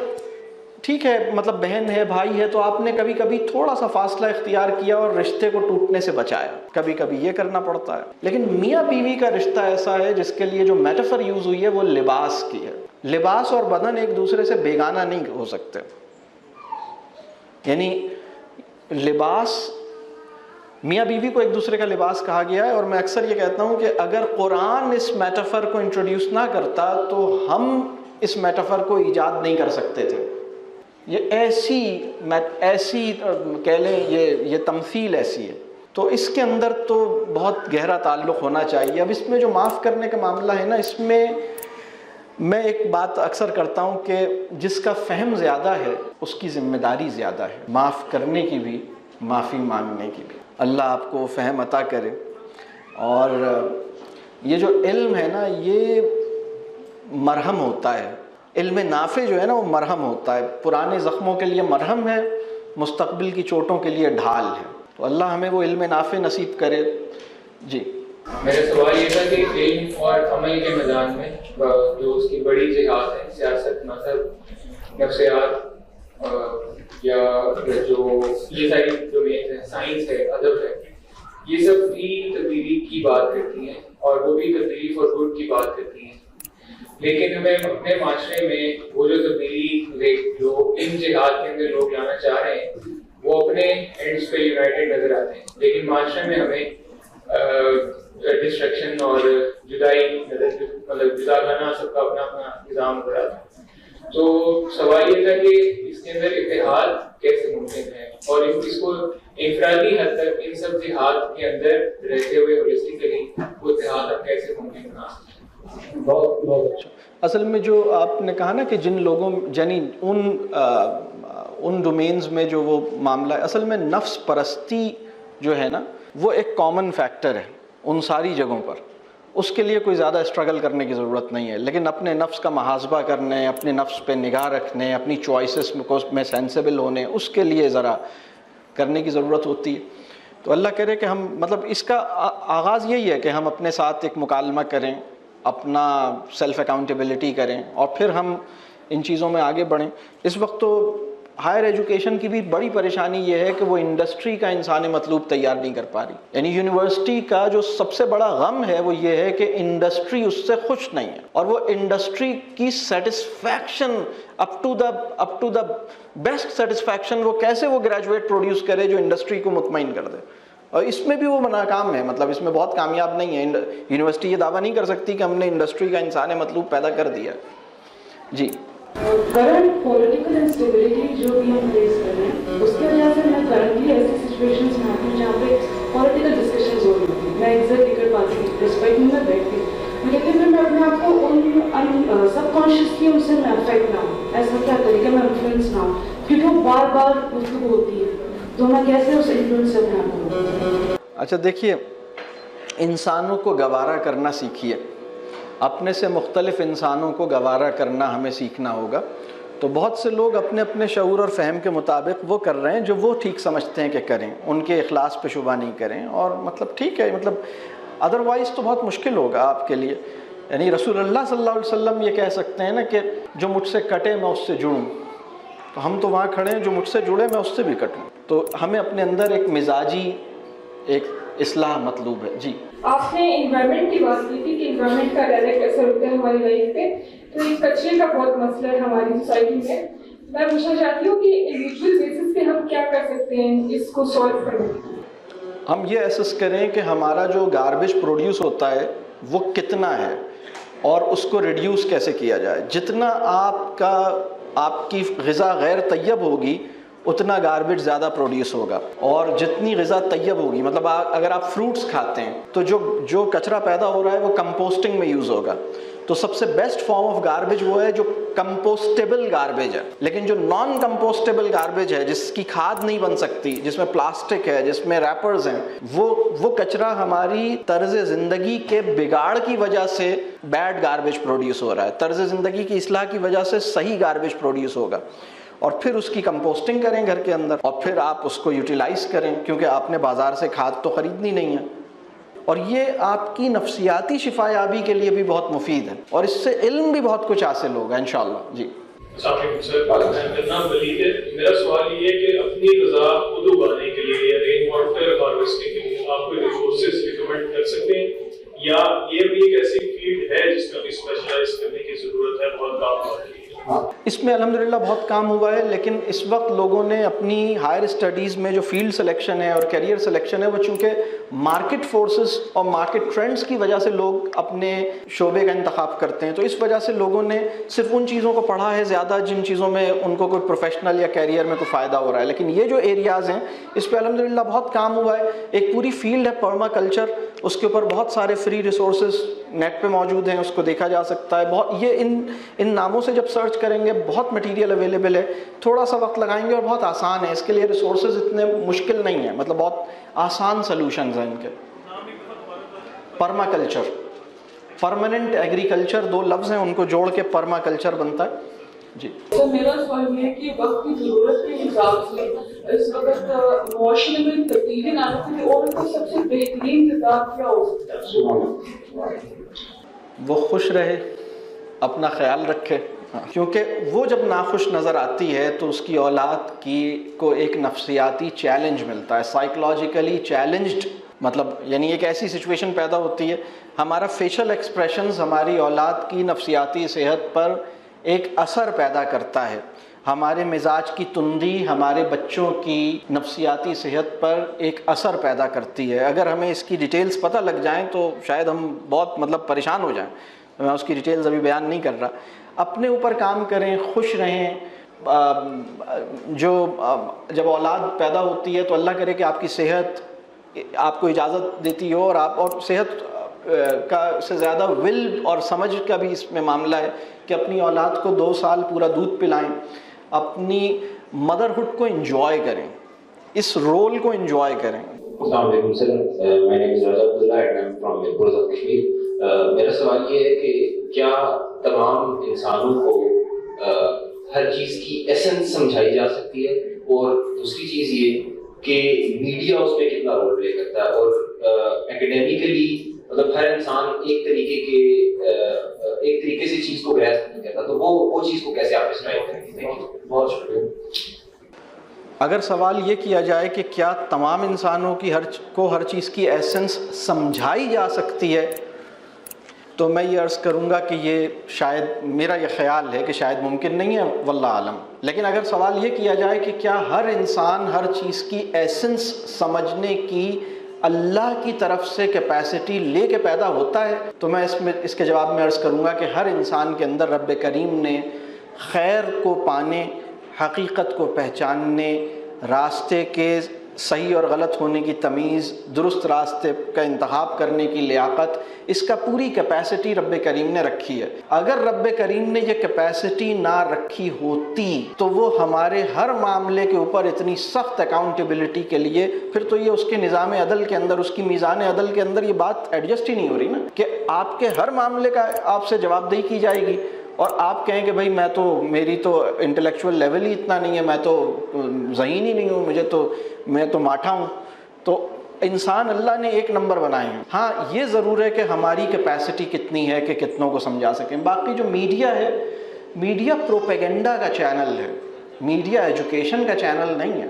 ٹھیک ہے مطلب بہن ہے, بھائی ہے, تو آپ نے کبھی کبھی تھوڑا سا فاصلہ اختیار کیا اور رشتے کو ٹوٹنے سے بچایا. کبھی کبھی یہ کرنا پڑتا ہے. لیکن میاں بیوی کا رشتہ ایسا ہے جس کے لیے جو میٹافر یوز ہوئی ہے وہ لباس کی ہے. لباس اور بدن ایک دوسرے سے بیگانہ نہیں ہو سکتے. یعنی لباس میاں بیوی کو ایک دوسرے کا لباس کہا گیا ہے, اور میں اکثر یہ کہتا ہوں کہ اگر قرآن اس میٹافر کو انٹروڈیوس نہ کرتا تو ہم اس میٹافر کو ایجاد نہیں کر سکتے تھے. یہ ایسی کہہ لیں یہ تمثیل ایسی ہے, تو اس کے اندر تو بہت گہرا تعلق ہونا چاہیے. اب اس میں جو معاف کرنے کا معاملہ ہے نا, اس میں میں ایک بات اکثر کرتا ہوں کہ جس کا فہم زیادہ ہے اس کی ذمہ داری زیادہ ہے, معاف کرنے کی بھی معافی مانگنے کی بھی. اللہ آپ کو فہم عطا کرے. اور یہ جو علم ہے نا یہ مرہم ہوتا ہے. علم نافع جو ہے نا وہ مرہم ہوتا ہے. پرانے زخموں کے لیے مرہم ہے, مستقبل کی چوٹوں کے لیے ڈھال ہے. تو اللہ ہمیں وہ علم نافع نصیب کرے. جی میرا سوال یہ تھا کہ علم اور عمل کے میدان میں جو اس کی بڑی جہاد ہے, سیاست, مذہب, نفسیات یا جو یہ ساری ڈومینز ہیں, سائنس ہے, ادب ہے, یہ سب بھی تبدیلی کی بات کرتی ہیں اور وہ بھی تبدیلی فار گڈ کی بات کرتی ہیں. لیکن ہمیں اپنے معاشرے میں وہ جو تبدیلی جو ان جہاد کے اندر لوگ لانا چاہ رہے ہیں وہ اپنے اینڈس پہ یونائٹڈ نظر آتے ہیں, لیکن معاشرے میں ہمیں ڈسٹرکشن اور جدائی مطلب جدا کرنا سب کا اپنا اپنا نظام نظر آتا ہے. تو سوال یہ تھا کہ اس کے اندر اتحاد کیسے ممکن ہے اور اس کو انفرادی حد تک ان سب جہاد کے اندر رہتے ہوئے ہولسٹکلی وہ اتحاد اب کیسے ممکن بنا سکتے ہیں. بہت بہت اچھا. اصل میں جو آپ نے کہا نا کہ جن لوگوں یعنی ان ڈومینز میں جو وہ معاملہ ہے, اصل میں نفس پرستی جو ہے نا وہ ایک کامن فیکٹر ہے ان ساری جگہوں پر. اس کے لیے کوئی زیادہ اسٹرگل کرنے کی ضرورت نہیں ہے, لیکن اپنے نفس کا محاسبہ کرنے, اپنے نفس پہ نگاہ رکھنے, اپنی چوائسز میں سینسیبل ہونے, اس کے لیے ذرا کرنے کی ضرورت ہوتی ہے. تو اللہ کرے کہ ہم مطلب اس کا آغاز یہی ہے کہ ہم اپنے ساتھ ایک مکالمہ کریں, اپنا سیلف اکاؤنٹیبلٹی کریں اور پھر ہم ان چیزوں میں آگے بڑھیں. اس وقت تو ہائر ایجوکیشن کی بھی بڑی پریشانی یہ ہے کہ وہ انڈسٹری کا انسانی مطلوب تیار نہیں کر پا رہی. یعنی یونیورسٹی کا جو سب سے بڑا غم ہے وہ یہ ہے کہ انڈسٹری اس سے خوش نہیں ہے, اور وہ انڈسٹری کی satisfaction up to the best satisfaction وہ کیسے وہ گریجویٹ پروڈیوس کرے جو انڈسٹری کو مطمئن کر دے. اور اس میں بھی وہ ناکام ہے, مطلب اس میں بہت کامیاب نہیں ہے. یونیورسٹی یہ دعویٰ نہیں کر سکتی کہ ہم نے انڈسٹری کا انسان مطلوب پیدا کر دیا. جی کرنٹ پولیٹیکل انسٹیبلٹی جو بھی ہم فیس کر رہے ہیں اس کی وجہ سے میں کرنٹلی ایسی سچویشنز میں آتی ہوں جہاں پہ پولیٹیکل ڈسکشنز ہو رہی ہوتی ہیں. میں ایگزیکٹ لیکر پارٹی کی رسپیکٹ میں بیٹھتی ہوں, لیکن میں اپنے آپ کو ان سب کانشیسلی ان سے میں افیکٹ نہ ہوں, ایسا کیا طریقے میں انفلوئنس نہ ہوں, کیونکہ وہ بار بار گفتگو ہوتی ہے تو میں کیسے اس انفلوئنس سے اپنے آپ کو. اچھا دیکھیے, انسانوں کو گوارا کرنا سیکھیے, اپنے سے مختلف انسانوں کو گوارا کرنا ہمیں سیکھنا ہوگا. تو بہت سے لوگ اپنے اپنے شعور اور فہم کے مطابق وہ کر رہے ہیں جو وہ ٹھیک سمجھتے ہیں کہ کریں, ان کے اخلاص پہ شبہ نہیں کریں, اور مطلب ٹھیک ہے, مطلب ادروائز تو بہت مشکل ہوگا آپ کے لیے. یعنی رسول اللہ صلی اللہ علیہ وسلم یہ کہہ سکتے ہیں نا کہ جو مجھ سے کٹے میں اس سے جڑوں, تو ہم تو وہاں کھڑے ہیں جو مجھ سے جڑے میں اس سے بھی کٹوں. تو ہمیں اپنے اندر ایک مزاجی ایک اصلاح مطلوب ہے. جی آپ نے انوائرمنٹ کی بات کی تھی کہ انوائرمنٹ کا ڈائریکٹ اثر ہوتا ہے ہماری لائف پہ, تو یہ کچرے کا بہت مسئلہ ہے ہماری سوسائٹی میں. میں پوچھنا چاہتی ہوں کہ انڈیویجول بیسس پہ ہم کیا کر سکتے ہیں اس کو سالو کرنے کے لیے. ہم یہ اسیس کریں کہ ہمارا جو گاربیج پروڈیوس ہوتا ہے وہ کتنا ہے اور اس کو ریڈیوس کیسے کیا جائے. جتنا آپ کی غذا غیر طیب ہوگی اتنا گاربیج زیادہ پروڈیوس ہوگا, اور جتنی غذا طیب ہوگی, مطلب اگر آپ فروٹس کھاتے ہیں تو جو کچرا پیدا ہو رہا ہے وہ کمپوسٹنگ میں یوز ہوگا. تو سب سے بیسٹ فارم آف گاربیج وہ ہے جو کمپوسٹیبل گاربیج ہے. لیکن جو نان کمپوسٹیبل گاربیج ہے, جس کی کھاد نہیں بن سکتی, جس میں پلاسٹک ہے, جس میں ریپرز ہیں, وہ کچرا ہماری طرز زندگی کے بگاڑ کی وجہ سے بیڈ گاربیج پروڈیوس ہو رہا ہے. طرز زندگی کی اصلاح کی وجہ سے صحیح گاربیج پروڈیوس ہوگا, اور پھر اس کی کمپوسٹنگ کریں گھر کے اندر, اور پھر آپ اس کو یوٹیلائز کریں, کیونکہ آپ نے بازار سے کھاد تو خریدنی نہیں ہے. اور یہ آپ کی نفسیاتی شفا یابی کے لیے بھی بہت مفید ہے, اور اس سے علم بھی بہت کچھ حاصل ہوگا انشاءاللہ. جی السلام علیکم سر, میرا نام ولید ہے. میرا سوال یہ ہے کہ اپنی غذا خود اگانے کے لیے یا رین واٹر ہارویسٹنگ کے لیے آپ کوئی ریسورسز ریکمینڈ کر سکتے ہیں, یا یہ بھی ایک ایسی فیلڈ ہے جس میں بھی اسپیشلائز کرنے کی ضرورت ہے, بہت کام ہو رہی ہے؟ اس میں الحمدللہ بہت کام ہوا ہے, لیکن اس وقت لوگوں نے اپنی ہائر اسٹڈیز میں جو فیلڈ سلیکشن ہے اور کیریئر سلیکشن ہے وہ چونکہ مارکیٹ فورسز اور مارکیٹ ٹرینڈز کی وجہ سے لوگ اپنے شعبے کا انتخاب کرتے ہیں, تو اس وجہ سے لوگوں نے صرف ان چیزوں کو پڑھا ہے زیادہ جن چیزوں میں ان کو کوئی پروفیشنل یا کیریئر میں کوئی فائدہ ہو رہا ہے. لیکن یہ جو ایریاز ہیں اس پہ الحمدللہ بہت کام ہوا ہے. ایک پوری فیلڈ ہے پرما کلچر, اس کے اوپر بہت سارے فری ریسورسز نیٹ پہ موجود ہیں, اس کو دیکھا جا سکتا ہے. بہت یہ ان ناموں سے جب سرچ کریں گے بہت مٹیریل اویلیبل ہے, تھوڑا سا وقت لگائیں گے اور بہت آسان ہے. اس کے لیے ریسورسز اتنے مشکل نہیں ہیں, مطلب بہت آسان سلوشنز ہیں ان کے. پرما کلچر, پرماننٹ ایگریکلچر, دو لفظ ہیں, ان کو جوڑ کے پرما کلچر بنتا ہے. جی تو میرا سوال یہ ہے کہ وقت کی ضرورت کے حساب سے اس وقت معاشرے میں تبدیلی لانے کے لیے اور کو سب سے بہترین کتاب کیا ہو سکتا ہے؟ وہ خوش رہے, اپنا خیال رکھے, کیونکہ وہ جب ناخوش نظر آتی ہے تو اس کی اولاد کو ایک نفسیاتی چیلنج ملتا ہے, سائیکولوجیکلی چیلنجڈ مطلب یعنی ایک ایسی سچویشن پیدا ہوتی ہے، ہمارا فیشل ایکسپریشنز ہماری اولاد کی نفسیاتی صحت پر ایک اثر پیدا کرتا ہے، ہمارے مزاج کی تندی ہمارے بچوں کی نفسیاتی صحت پر ایک اثر پیدا کرتی ہے۔ اگر ہمیں اس کی ڈیٹیلز پتہ لگ جائیں تو شاید ہم بہت مطلب پریشان ہو جائیں، میں اس کی ڈیٹیلز ابھی بیان نہیں کر رہا۔ اپنے اوپر کام کریں، خوش رہیں۔ جب اولاد پیدا ہوتی ہے تو اللہ کرے کہ آپ کی صحت آپ کو اجازت دیتی ہو، اور صحت کا سے زیادہ ول اور سمجھ کا بھی اس میں معاملہ ہے کہ اپنی اولاد کو 2 سال پورا دودھ پلائیں، اپنی مدرہڈ کو انجوائے کریں، اس رول کو انجوائے کریں۔ السلام علیکم سر، میں name is Raza Abdullah and I am from Mirpur Kashmir. میرا سوال یہ ہے کہ کیا تمام انسانوں کو ہر چیز کی ایسنس سمجھائی جا سکتی ہے، اور دوسری چیز یہ کہ میڈیا اس میں کتنا رول پلے کرتا ہے، اور اکیڈیمیکلی مطلب ہر انسان ایک طریقے سے چیز کو گریسپ نہیں کرتا، تو وہ چیز کو کیسے آپ ڈسکرائب کریں گے؟ بہت شکریہ۔ اگر سوال یہ کیا جائے کہ کیا تمام انسانوں کی ہر چیز کی ایسنس سمجھائی جا سکتی ہے، تو میں یہ عرض کروں گا کہ یہ شاید میرا یہ خیال ہے کہ شاید ممکن نہیں ہے، واللہ عالم۔ لیکن اگر سوال یہ کیا جائے کہ کیا ہر انسان ہر چیز کی ایسنس سمجھنے کی اللہ کی طرف سے کیپیسٹی لے کے پیدا ہوتا ہے، تو میں اس کے جواب میں عرض کروں گا کہ ہر انسان کے اندر رب کریم نے خیر کو پانے، حقیقت کو پہچاننے، راستے کے صحیح اور غلط ہونے کی تمیز، درست راستے کا انتخاب کرنے کی لیاقت، اس کا پوری کیپیسٹی رب کریم نے رکھی ہے۔ اگر رب کریم نے یہ کیپیسٹی نہ رکھی ہوتی تو وہ ہمارے ہر معاملے کے اوپر اتنی سخت اکاؤنٹیبلٹی کے لیے، پھر تو یہ اس کے نظام عدل کے اندر، اس کی میزان عدل کے اندر یہ بات ایڈجسٹ ہی نہیں ہو رہی نا، کہ آپ کے ہر معاملے کا آپ سے جواب دہی کی جائے گی، اور آپ کہیں کہ بھائی میری تو انٹلیکچوئل لیول ہی اتنا نہیں ہے، میں تو ذہین ہی نہیں ہوں، میں تو ماٹھا ہوں۔ تو انسان اللہ نے ایک نمبر بنائے ہیں۔ ہاں یہ ضرور ہے کہ ہماری کیپیسٹی کتنی ہے کہ کتنوں کو سمجھا سکیں۔ باقی جو میڈیا ہے، میڈیا پروپیگنڈا کا چینل ہے، میڈیا ایجوکیشن کا چینل نہیں ہے۔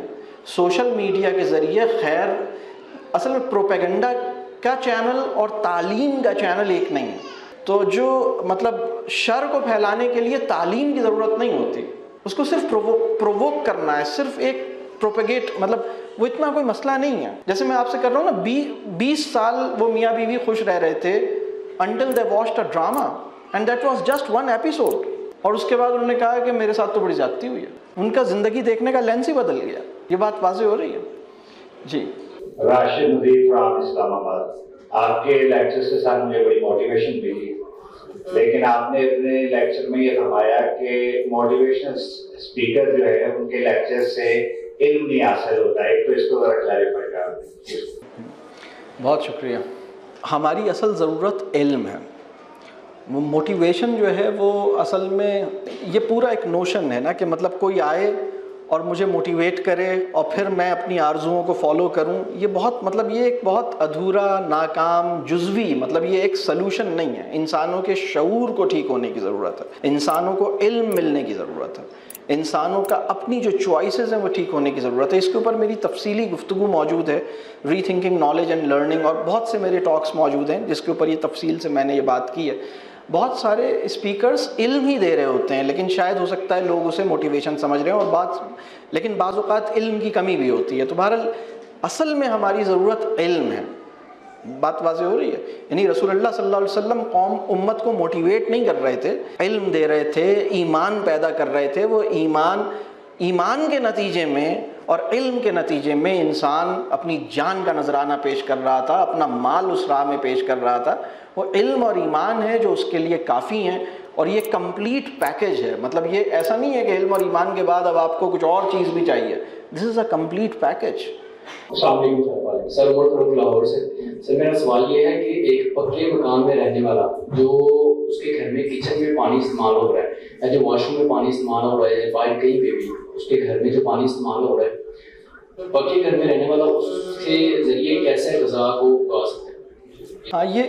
سوشل میڈیا کے ذریعے خیر اصل میں پروپیگنڈا کا چینل اور تعلیم کا چینل ایک نہیں ہے۔ تو جو مطلب شر کو پھیلانے کے لیے تعلیم کی ضرورت نہیں ہوتی، اس کو صرف پرووک کرنا ہے، صرف ایک پروپیگیٹ، مطلب وہ اتنا کوئی مسئلہ نہیں ہے۔ جیسے میں آپ سے کر رہا ہوں نا، 20 سال وہ میاں بیوی خوش رہ رہے تھے until they watched a drama and that was just one episode، اور اس کے بعد انہوں نے کہا کہ میرے ساتھ تو بڑی زیادتی ہوئی ہے، ان کا زندگی دیکھنے کا لینس ہی بدل گیا۔ یہ بات واضح ہو رہی ہے جی۔ راشد نظیر فرام اسلام آباد، آپ کے لیکچر سے ساتھ مجھے بڑی موٹیویشن ملی، لیکن آپ نے اپنے لیکچر میں یہ فرمایا کہ موٹیویشنل اسپیکر جو ہے ان کے لیکچر سے علم نہیں حاصل ہوتا ہے، تو اس کو ذرا کلیریفائی کر دیں۔ بہت شکریہ۔ ہماری اصل ضرورت علم ہے، موٹیویشن جو ہے وہ اصل میں یہ پورا ایک نوشن ہے نا کہ مطلب کوئی آئے اور مجھے موٹیویٹ کرے اور پھر میں اپنی آرزوؤں کو فالو کروں، یہ یہ ایک بہت ادھورا، ناکام، جزوی، مطلب یہ ایک سلوشن نہیں ہے۔ انسانوں کے شعور کو ٹھیک ہونے کی ضرورت ہے، انسانوں کو علم ملنے کی ضرورت ہے، انسانوں کا اپنی جو چوائسیز ہیں وہ ٹھیک ہونے کی ضرورت ہے۔ اس کے اوپر میری تفصیلی گفتگو موجود ہے، ری تھنکنگ نالج اینڈ لرننگ، اور بہت سے میرے ٹاکس موجود ہیں جس کے اوپر یہ تفصیل سے میں نے یہ بات کی ہے۔ بہت سارے اسپیکرز علم ہی دے رہے ہوتے ہیں، لیکن شاید ہو سکتا ہے لوگ اسے موٹیویشن سمجھ رہے ہیں، اور لیکن بعض اوقات علم کی کمی بھی ہوتی ہے۔ تو بہرحال اصل میں ہماری ضرورت علم ہے، بات واضح ہو رہی ہے۔ یعنی رسول اللہ صلی اللہ علیہ وسلم امت کو موٹیویٹ نہیں کر رہے تھے، علم دے رہے تھے، ایمان پیدا کر رہے تھے۔ وہ ایمان کے نتیجے میں اور علم کے نتیجے میں انسان اپنی جان کا نذرانہ پیش کر رہا تھا، اپنا مال اس راہ میں پیش کر رہا تھا۔ وہ علم اور ایمان ہے جو اس کے لیے کافی ہیں، اور یہ کمپلیٹ پیکج ہے۔ مطلب یہ ایسا نہیں ہے کہ علم اور ایمان کے بعد اب آپ کو کچھ اور چیز بھی چاہیے، دس از اے کمپلیٹ پیکج۔ السلام علیکم سر، عمر فاروق لاہور سے۔ سر میرا سوال یہ ہے کہ ایک پکے مکان میں رہنے والا جو اس کے گھر میں کچن میں پانی استعمال ہو رہا ہے، یا جو واش روم میں پانی استعمال ہو رہا ہے، یا باہر کہیں پہ بھی اس کے گھر میں جو پانی استعمال ہو رہا ہے، پکے گھر میں رہنے والا اس کے ذریعے کیسے غذا کو اگا سکتا ہے؟ ہاں یہ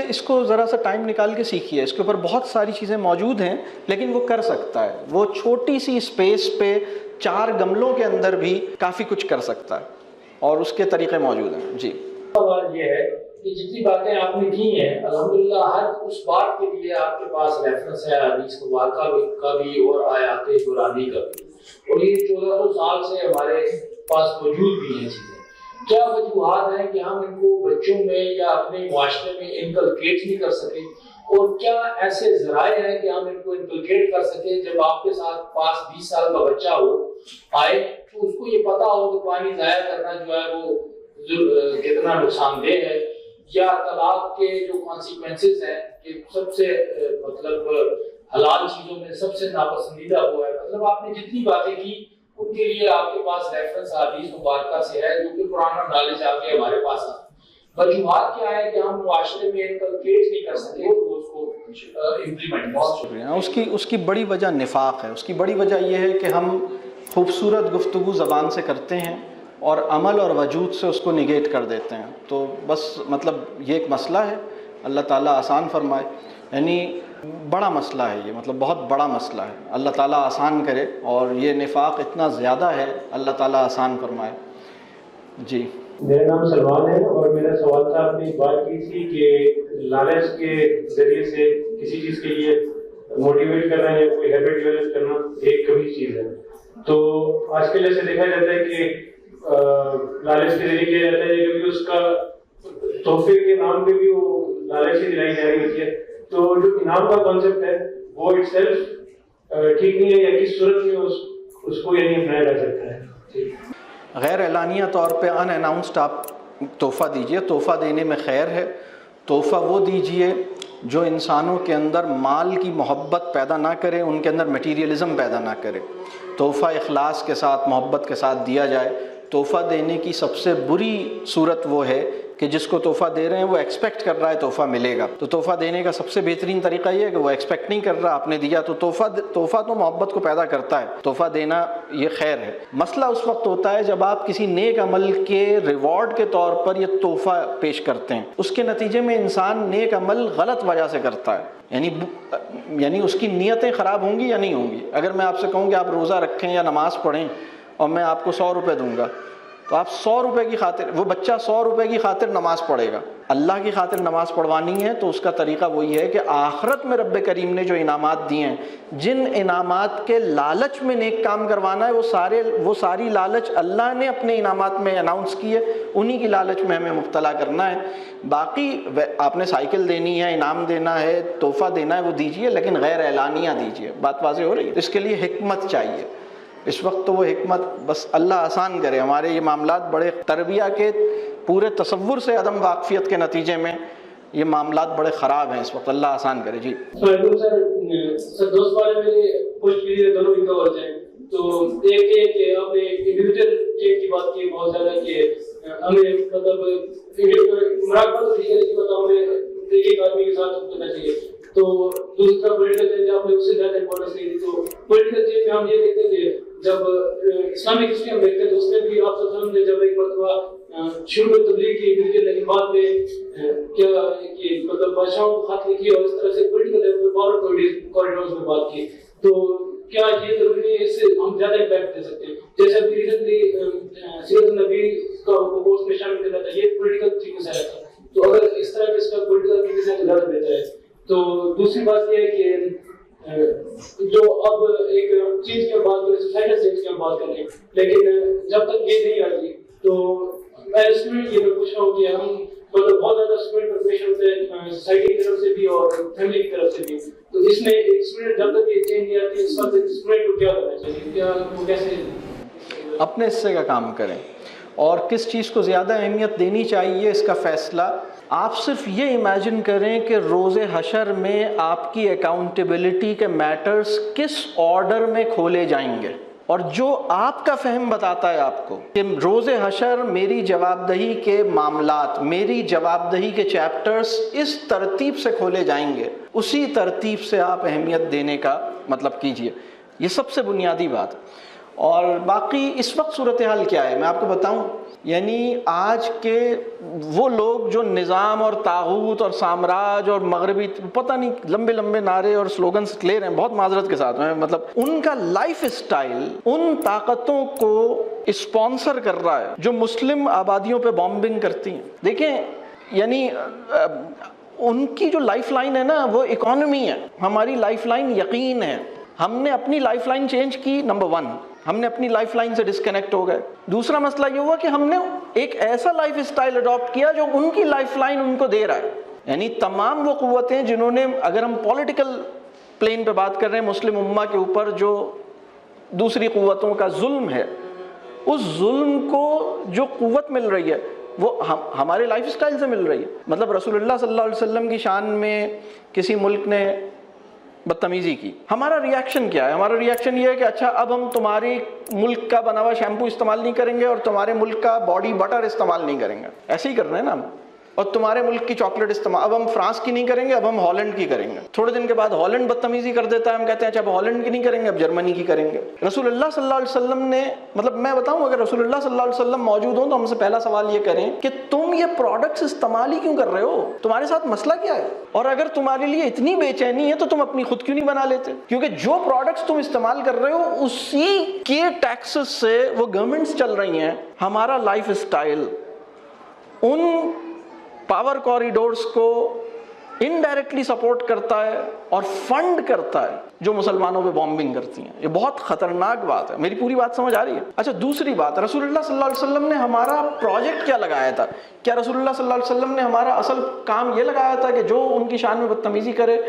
اس کو ذرا سا ٹائم نکال کے سیکھیے، اس کے اوپر بہت ساری چیزیں موجود ہیں، لیکن وہ کر سکتا ہے۔ وہ چھوٹی سی اسپیس پہ 4 گملوں کے اندر بھی کافی کچھ کر سکتا ہے، اور اس کے طریقے موجود ہیں جی۔ سوال یہ ہے کہ جتنی باتیں آپ نے کی ہیں الحمدللہ ہر اس بات کے لیے آپ کے پاس ریفرنس ہے حدیث مبارکہ کا بھی اور آیات قرآنی کا بھی، اور یہ 1400 سال سے ہمارے پاس موجود بھی ہیں چیزیں۔ کیا وجوہات ہیں کہ ہم ان کو بچوں میں یا اپنے معاشرے میں انکلکیٹ نہیں کر سکیں، اور کیا ایسے ذرائع ہیں کہ ہم ان کو انکلکیٹ کر سکیں؟ جب آپ کے ساتھ پاس 20 سال کا بچہ آئے تو اس کو یہ پتا ہو کہ پانی ضائع کرنا جو ہے وہ کتنا نقصان دہ ہے، یا طلاق کے جو کانسیکوینسز ہیں کہ سب سے مطلب حلال چیزوں میں سب سے ناپسندیدہ وہ ہے۔ مطلب آپ نے جتنی باتیں کی ان کے لیے آپ کے پاس ریفرنس حدیث مبارکہ سے ہے جو کہ قرآن اور نالج آ کے ہمارے پاس ہے۔ وجوہات کیا ہے کہ ہم معاشرے میں انکلکیٹ نہیں کر سکے اس کو امپلیمنٹ؟ بہت شکریہ۔ اس کی بڑی وجہ نفاق ہے۔ اس کی بڑی وجہ یہ ہے کہ ہم خوبصورت گفتگو زبان سے کرتے ہیں اور عمل اور وجود سے اس کو نگیٹ کر دیتے ہیں۔ تو بس مطلب یہ ایک مسئلہ ہے، اللہ تعالیٰ آسان فرمائے، یعنی بڑا مسئلہ ہے یہ، مطلب بہت بڑا مسئلہ ہے، اللہ تعالیٰ آسان کرے، اور یہ نفاق اتنا زیادہ ہے، اللہ تعالیٰ آسان فرمائے۔ جی میرا نام سلمان ہے، اور میرا سوال تھا، آپ نے ایک بات کی تھی کہ لالچ کے ذریعے سے کسی چیز کے لیے موٹیویٹ کرنا یا کوئی ہیبٹ ڈیولپ کرنا ایک کبھی چیز ہے۔ تو آج کل ایسے دیکھا جاتا ہے کہ لالچ کے ذریعے کیا جاتا ہے، کیونکہ اس کا تحفے کے نام پہ بھی وہ لالچ ہی دلائی جا رہی ہوتی ہے۔ تو جو انعام کا کانسیپٹ ہے وہ اٹ سیلف ٹھیک نہیں ہے، یا کس صورت میں اس کو یعنی اپنایا جا سکتا ہے؟ غیر اعلانیہ طور پہ ان اناؤنسڈ آپ تحفہ دیجئے، تحفہ دینے میں خیر ہے۔ تحفہ وہ دیجئے جو انسانوں کے اندر مال کی محبت پیدا نہ کرے، ان کے اندر میٹیریلزم پیدا نہ کرے۔ تحفہ اخلاص کے ساتھ، محبت کے ساتھ دیا جائے۔ تحفہ دینے کی سب سے بری صورت وہ ہے کہ جس کو تحفہ دے رہے ہیں وہ ایکسپیکٹ کر رہا ہے تحفہ ملے گا۔ تو تحفہ دینے کا سب سے بہترین طریقہ یہ ہے کہ وہ ایکسپیکٹ نہیں کر رہا، آپ نے دیا تو تحفہ تو محبت کو پیدا کرتا ہے، تحفہ دینا یہ خیر ہے۔ مسئلہ اس وقت ہوتا ہے جب آپ کسی نیک عمل کے ریوارڈ کے طور پر یہ تحفہ پیش کرتے ہیں، اس کے نتیجے میں انسان نیک عمل غلط وجہ سے کرتا ہے، یعنی اس کی نیتیں خراب ہوں گی یا نہیں ہوں گی۔ اگر میں آپ سے کہوں کہ آپ روزہ رکھیں یا نماز پڑھیں اور میں آپ کو 100 روپے دوں گا، تو آپ 100 روپے کی خاطر، وہ بچہ 100 روپے کی خاطر نماز پڑھے گا، اللہ کی خاطر نماز پڑھوانی ہے تو اس کا طریقہ وہی ہے کہ آخرت میں رب کریم نے جو انعامات دیے ہیں، جن انعامات کے لالچ میں نیک کام کروانا ہے، وہ ساری لالچ اللہ نے اپنے انعامات میں اناؤنس کی ہے، انہی کی لالچ میں ہمیں مبتلا کرنا ہے۔ باقی آپ نے سائیکل دینی ہے، انعام دینا ہے، تحفہ دینا ہے، وہ دیجئے، لیکن غیر اعلانیہ دیجئے۔ بات واضح ہو رہی ہے؟ اس کے لیے حکمت چاہیے۔ اس وقت تو وہ حکمت بس اللہ آسان کرے۔ ہمارے یہ معاملات بڑے تربیہ کے پورے تصور سے عدم واقفیت کے نتیجے میں یہ معاملات بڑے خراب ہیں اس وقت، اللہ آسان کرے۔ جی سر دوست والے میرے کچھ بھی دونوں بھی کور جائیں۔ تو ایک ہے کہ آپ نے انڈیویجول چیز کی بات کی بہت زیادہ کہ ہمیں مطلب مراقبت ٹھیک ہے، لیکن ہمیں ایک آدمی کے ساتھ کرنا چاہیے۔ تو دوسرا پولیٹیکل چینج آپ نے اس سے زیادہ امپورٹنس نہیں دی۔ تو پولیٹیکل چینج میں ہم یہ دیکھتے ہیں کہ جب اسلامک ہسٹری ہم دیکھتے ہیں تو اس میں بھی آپ صلی اللہ علیہ وسلم نے جب ایک مرتبہ شروع میں تبلیغ کی لیکن بعد میں کیا کہ مطلب بادشاہوں کو خط لکھی اور اس طرح سے پولیٹیکل لیول پہ پاور کوریڈورز میں بات کی، تو کیا یہ ضروری ہے؟ اس سے ہم زیادہ امپیکٹ دے سکتے ہیں؟ جیسے ابھی ریسنٹلی سیرت النبی کا کورس میں شامل کرنا تھا، یہ پولیٹیکل طریقے سے آیا تھا، تو اگر اس طرح اس کا پولیٹیکل طریقے سے زیادہ بہتر ہے۔ تو دوسری بات یہ ہے کہ جو اب ایک چیز کی بات کریں، سوسائٹل چینج کی بات کریں، لیکن جب تک یہ نہیں آتی تو میں اسٹوڈنٹ یہ میں پوچھ رہا ہوں کہ ہم مطلب بہت زیادہ اسٹوڈنٹ پریپریشن ہوتے ہیں سوسائٹی کی طرف سے بھی اور فیملی کی طرف سے بھی، تو اس میں ایک اسٹوڈنٹ جب تک یہ چینج نہیں آتی اس وقت اسٹوڈنٹ کو کیا کرنا چاہیے؟ کیا وہ کیسے اپنے حصے کا کام کریں، اور کس چیز کو زیادہ اہمیت دینی چاہیے اس کا فیصلہ آپ صرف یہ امیجن کریں کہ روز حشر میں آپ کی اکاؤنٹیبلٹی کے میٹرز کس آرڈر میں کھولے جائیں گے، اور جو آپ کا فہم بتاتا ہے آپ کو کہ روز حشر میری جواب دہی کے معاملات، میری جواب دہی کے چیپٹرز اس ترتیب سے کھولے جائیں گے، اسی ترتیب سے آپ اہمیت دینے کا مطلب کیجئے۔ یہ سب سے بنیادی بات۔ اور باقی اس وقت صورتحال کیا ہے میں آپ کو بتاؤں، یعنی آج کے وہ لوگ جو نظام اور طاغوت اور سامراج اور مغربی پتہ نہیں لمبے لمبے نعرے اور سلوگنز لے رہے ہیں، بہت معذرت کے ساتھ میں مطلب ان کا لائف اسٹائل ان طاقتوں کو اسپانسر کر رہا ہے جو مسلم آبادیوں پہ بامبنگ کرتی ہیں. دیکھیں یعنی ان کی جو لائف لائن ہے نا وہ اکانومی ہے، ہماری لائف لائن یقین ہے. ہم نے اپنی لائف لائن چینج کی، نمبر 1 ہم نے اپنی لائف لائن سے ڈسکنیکٹ ہو گئے. دوسرا مسئلہ یہ ہوا کہ ہم نے ایک ایسا لائف اسٹائل اڈاپٹ کیا جو ان کی لائف لائن ان کو دے رہا ہے. یعنی تمام وہ قوتیں جنہوں نے، اگر ہم پولیٹیکل پلین پہ بات کر رہے ہیں مسلم امہ کے اوپر جو دوسری قوتوں کا ظلم ہے، اس ظلم کو جو قوت مل رہی ہے وہ ہمارے لائف اسٹائل سے مل رہی ہے. مطلب رسول اللہ صلی اللہ علیہ وسلم کی شان میں کسی ملک نے بدتمیزی کی، ہمارا ریاکشن کیا ہے؟ ہمارا ریاکشن یہ ہے کہ اچھا اب ہم تمہارے ملک کا بنا ہوا شیمپو استعمال نہیں کریں گے اور تمہارے ملک کا باڈی بٹر استعمال نہیں کریں گے. ایسے ہی کر رہے ہیں نا ہم. اور تمہارے ملک کی چاکلیٹ استعمال اب ہم فرانس کی نہیں کریں گے، اب ہم ہالینڈ کی کریں گے. تھوڑے دن کے بعد ہالینڈ بدتمیزی کر دیتا ہے، ہم کہتے ہیں اچھا اب ہالینڈ کی نہیں کریں گے، اب جرمنی کی کریں گے. رسول اللہ صلی اللہ علیہ وسلم نے، مطلب میں بتاؤں اگر رسول اللہ صلی اللہ علیہ وسلم موجود ہوں تو ہم سے پہلا سوال یہ کریں کہ تم یہ پروڈکٹس استعمال ہی کیوں کر رہے ہو؟ تمہارے ساتھ مسئلہ کیا ہے؟ اور اگر تمہارے لیے اتنی بے چینی ہے تو تم اپنی خود کیوں نہیں بنا لیتے؟ کیونکہ جو پروڈکٹس تم استعمال کر رہے ہو اسی کے ٹیکسز سے وہ گورنمنٹس چل رہی ہیں. ہمارا life style in power corridors کو انڈائریکٹلی سپورٹ کرتا ہے اور فنڈ کرتا ہے جو مسلمانوں پہ بامبنگ کرتی ہیں. یہ بہت خطرناک بات ہے. میری پوری بات سمجھ آ رہی ہے؟ اچھا دوسری بات، رسول اللہ صلی اللہ علیہ وسلم نے ہمارا پروجیکٹ کیا لگایا تھا؟ کیا رسول اللہ صلی اللہ علیہ وسلم نے ہمارا اصل کام یہ لگایا تھا کہ جو ان کی شان میں بدتمیزی کرے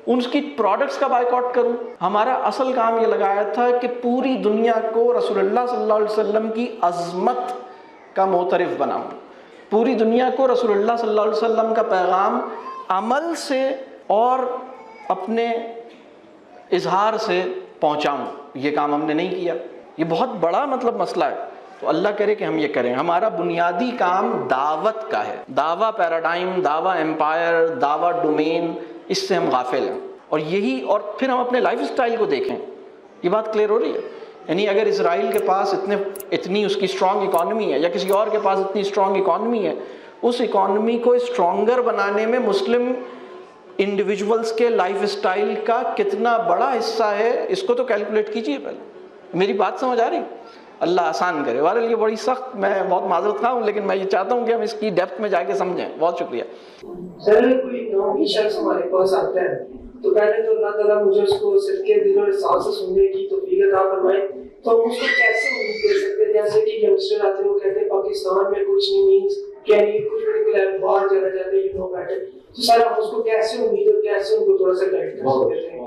ان کی پروڈکٹس کا بائیکاٹ کروں؟ ہمارا اصل کام یہ لگایا تھا کہ پوری دنیا کو رسول اللہ صلی اللہ علیہ وسلم کی عظمت کا معترف بناؤں، پوری دنیا کو رسول اللہ صلی اللہ علیہ وسلم کا پیغام عمل سے اور اپنے اظہار سے پہنچاؤں. یہ کام ہم نے نہیں کیا. یہ بہت بڑا مطلب مسئلہ ہے. تو اللہ کرے کہ ہم یہ کریں. ہمارا بنیادی کام دعوت کا ہے. دعویٰ پیراڈائم، دعویٰ ایمپائر، دعویٰ ڈومین، اس سے ہم غافل ہیں. اور یہی، اور پھر ہم اپنے لائف اسٹائل کو دیکھیں. یہ بات کلیئر ہو رہی ہے؟ یعنی اگر اسرائیل کے پاس اتنی اس کی اسٹرانگ اکانومی ہے یا کسی اور کے پاس اتنی اسٹرانگ اکانومی ہے، اس اکانومی کو اسٹرانگر بنانے میں مسلم انڈیویجولز کے لائف اسٹائل کا کتنا بڑا حصہ ہے اس کو تو کیلکولیٹ کیجئے پہلے. میری بات سمجھ آ رہی؟ اللہ آسان کرے. بہرحال یہ بڑی سخت، میں بہت معذرت خواہ ہوں لیکن میں یہ چاہتا ہوں کہ ہم اس کی ڈیپتھ میں جا کے سمجھیں. بہت شکریہ. سر کوئی نوعی شخص ہمارے پاس آتا ہے تو پہلے تو اللہ تعالیٰ مجھے اس کو صدقے دل اور احساس سے سننے کی توفیق عطا فرمائے. تو ہم اس کو کیسے امید دے سکتے ہیں؟ جیسے کہ ینگسٹر آتے ہیں وہ کہتے ہیں پاکستان میں کچھ نہیں مینس کیری کچھ بھی نہیں، باہر جانا چاہتے ہیں، یو نو بیٹر. تو سر ہم اس کو کیسے امید اور کیسے ان کو تھوڑا سا گائیڈ کر سکتے ہیں؟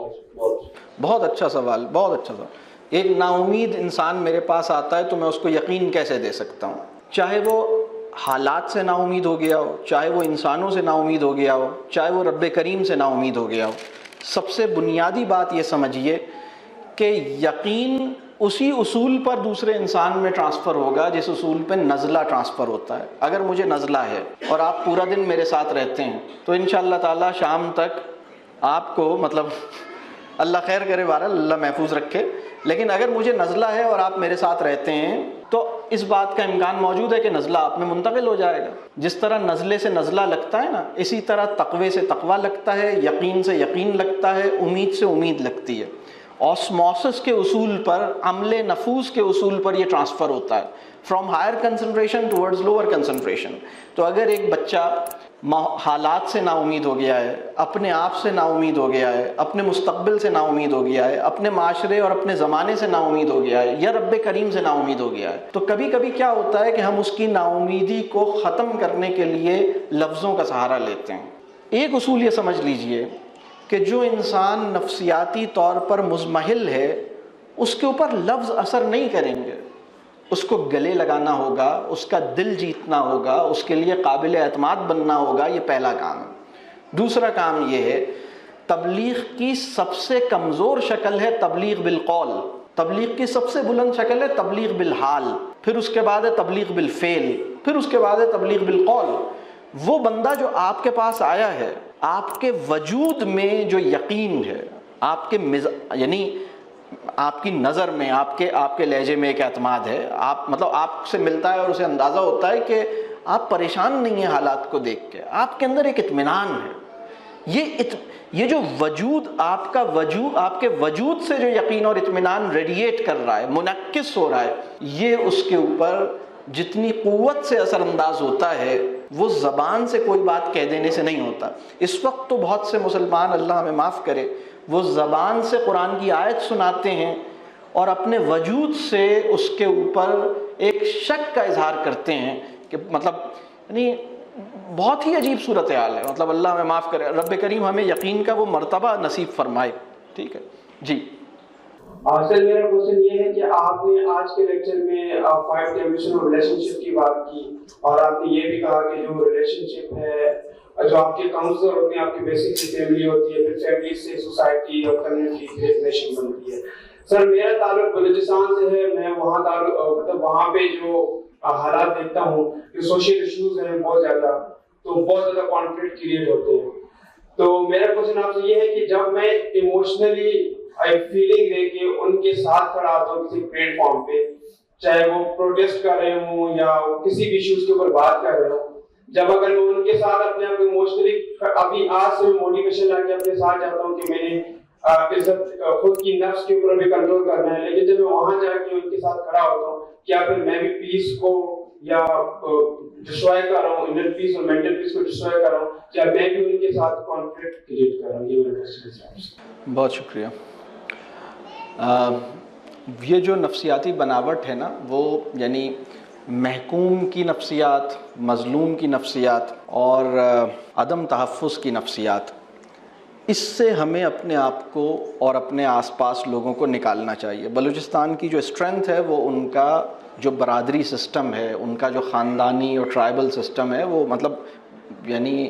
بہت اچھا سوال، بہت اچھا سوال. ایک نا امید انسان میرے پاس آتا ہے تو میں اس کو یقین کیسے دے سکتا ہوں؟ چاہے وہ حالات سے نا امید ہو گیا ہو، چاہے وہ انسانوں سے نا امید ہو گیا ہو، چاہے وہ رب کریم سے نا امید ہو گیا ہو. سب سے بنیادی بات یہ سمجھیے کہ یقین اسی اصول پر دوسرے انسان میں ٹرانسفر ہوگا جس اصول پہ نزلہ ٹرانسفر ہوتا ہے. اگر مجھے نزلہ ہے اور آپ پورا دن میرے ساتھ رہتے ہیں تو انشاءاللہ تعالی شام تک آپ کو، مطلب اللہ خیر کرے، بہرحال اللہ محفوظ رکھے، لیکن اگر مجھے نزلہ ہے اور آپ میرے ساتھ رہتے ہیں تو اس بات کا امکان موجود ہے کہ نزلہ آپ میں منتقل ہو جائے گا. جس طرح نزلے سے نزلہ لگتا ہے نا، اسی طرح تقوی سے تقوی لگتا ہے، یقین سے یقین لگتا ہے، امید سے امید لگتی ہے. آسموسس کے اصول پر، عمل نفوذ کے اصول پر یہ ٹرانسفر ہوتا ہے from higher concentration towards lower concentration. تو اگر ایک بچہ حالات سے نا امید ہو گیا ہے، اپنے آپ سے نا امید ہو گیا ہے، اپنے مستقبل سے نا امید ہو گیا ہے، اپنے معاشرے اور اپنے زمانے سے نا امید ہو گیا ہے، یا رب کریم سے نا امید ہو گیا ہے، تو کبھی کبھی کیا ہوتا ہے کہ ہم اس کی نا امیدی کو ختم کرنے کے لیے لفظوں کا سہارا لیتے ہیں. ایک اصول یہ سمجھ لیجئے کہ جو انسان نفسیاتی طور پر مضمحل ہے اس کے اوپر لفظ اثر نہیں کریں گے. اس کو گلے لگانا ہوگا، اس کا دل جیتنا ہوگا، اس کے لیے قابل اعتماد بننا ہوگا. یہ پہلا کام ہے. دوسرا کام یہ ہے، تبلیغ کی سب سے کمزور شکل ہے تبلیغ بالقول، تبلیغ کی سب سے بلند شکل ہے تبلیغ بالحال، پھر اس کے بعد ہے تبلیغ بالفعل، پھر اس کے بعد ہے تبلیغ بالقول. وہ بندہ جو آپ کے پاس آیا ہے، آپ کے وجود میں جو یقین ہے، آپ کے یعنی آپ کی نظر میں آپ کے لہجے میں ایک اعتماد ہے, آپ مطلب آپ سے ملتا ہے اور اسے اندازہ ہوتا ہے کہ آپ پریشان نہیں ہیں حالات کو دیکھ کے, آپ کے اندر ایک اطمینان ہے. یہ جو وجود آپ کے وجود سے جو یقین اور اطمینان ریڈیٹ کر رہا ہے, منعکس ہو رہا ہے, یہ اس کے اوپر جتنی قوت سے اثر انداز ہوتا ہے وہ زبان سے کوئی بات کہہ دینے سے نہیں ہوتا. اس وقت تو بہت سے مسلمان, اللہ ہمیں معاف کرے, وہ زبان سے قرآن کی آیت سناتے ہیں اور اپنے وجود سے اس کے اوپر ایک شک کا اظہار کرتے ہیں کہ مطلب یعنی بہت ہی عجیب صورتحال ہے. مطلب اللہ ہمیں معاف کرے, رب کریم ہمیں یقین کا وہ مرتبہ نصیب فرمائے. ٹھیک ہے جی. سر میرا کوشچن یہ ہے کہ آپ نے آج کے لیکچر میں 5 ڈائمینشن آف ریلیشن شپ کی بات کی اور آپ نے یہ بھی کہا کہ جو ریلیشن شپ ہے, جو آپ کے کاؤنسلر ہوتے ہیں, آپ کی بیسک سی فیملی ہوتی ہے, پھر فیملی سے سوسائٹی اور کمیونٹی کی ریلیشن بنتی ہے. سر میرا تعلق بلوچستان سے ہے, میں وہاں مطلب وہاں پہ جو حالات دیکھتا ہوں کہ سوشل ایشوز ہیں بہت زیادہ, تو بہت زیادہ کانفلکٹ کریٹ ہوتے ہیں. تو میرا کوشچن آپ سے یہ ہے کہ جب میں ایموشنلی فیلنگ لے کے ان کے ساتھ کھڑا ہوتا ہوں کسی پلیٹ فارم پہ, چاہے وہ پروٹیسٹ کر رہے ہوں یا کسی بھی ایشوز کے اوپر بات کر رہے ہوں, جب اگر میں ان کے ساتھ اپنے آپ کو ایموشنلی ابھی آج سے موٹیویشن لا کے اپنے ساتھ جاتا ہوں کہ میں نے عزت خود کی نفس کے اوپر بھی کنٹرول کرنا ہے, لیکن جب میں وہاں جا کے ان کے ساتھ کھڑا ہوتا ہوں, کیا پھر میں بھی پیس کو یا ڈسٹروائے کر رہا ہوں, انر پیس اور مینٹل پیس کو ڈسٹروائے کر رہا ہوں, کیا میں بھی ان کے ساتھ کانفلکٹ کریٹ کر رہا ہوں؟ یہ میرا کوسچن ہے. بہت شکریہ. یہ جو نفسیاتی بناوٹ ہے نا, وہ یعنی محکوم کی نفسیات, مظلوم کی نفسیات اور عدم تحفظ کی نفسیات, اس سے ہمیں اپنے آپ کو اور اپنے آس پاس لوگوں کو نکالنا چاہیے. بلوچستان کی جو اسٹرینتھ ہے وہ ان کا جو برادری سسٹم ہے, ان کا جو خاندانی اور ٹرائبل سسٹم ہے, وہ مطلب یعنی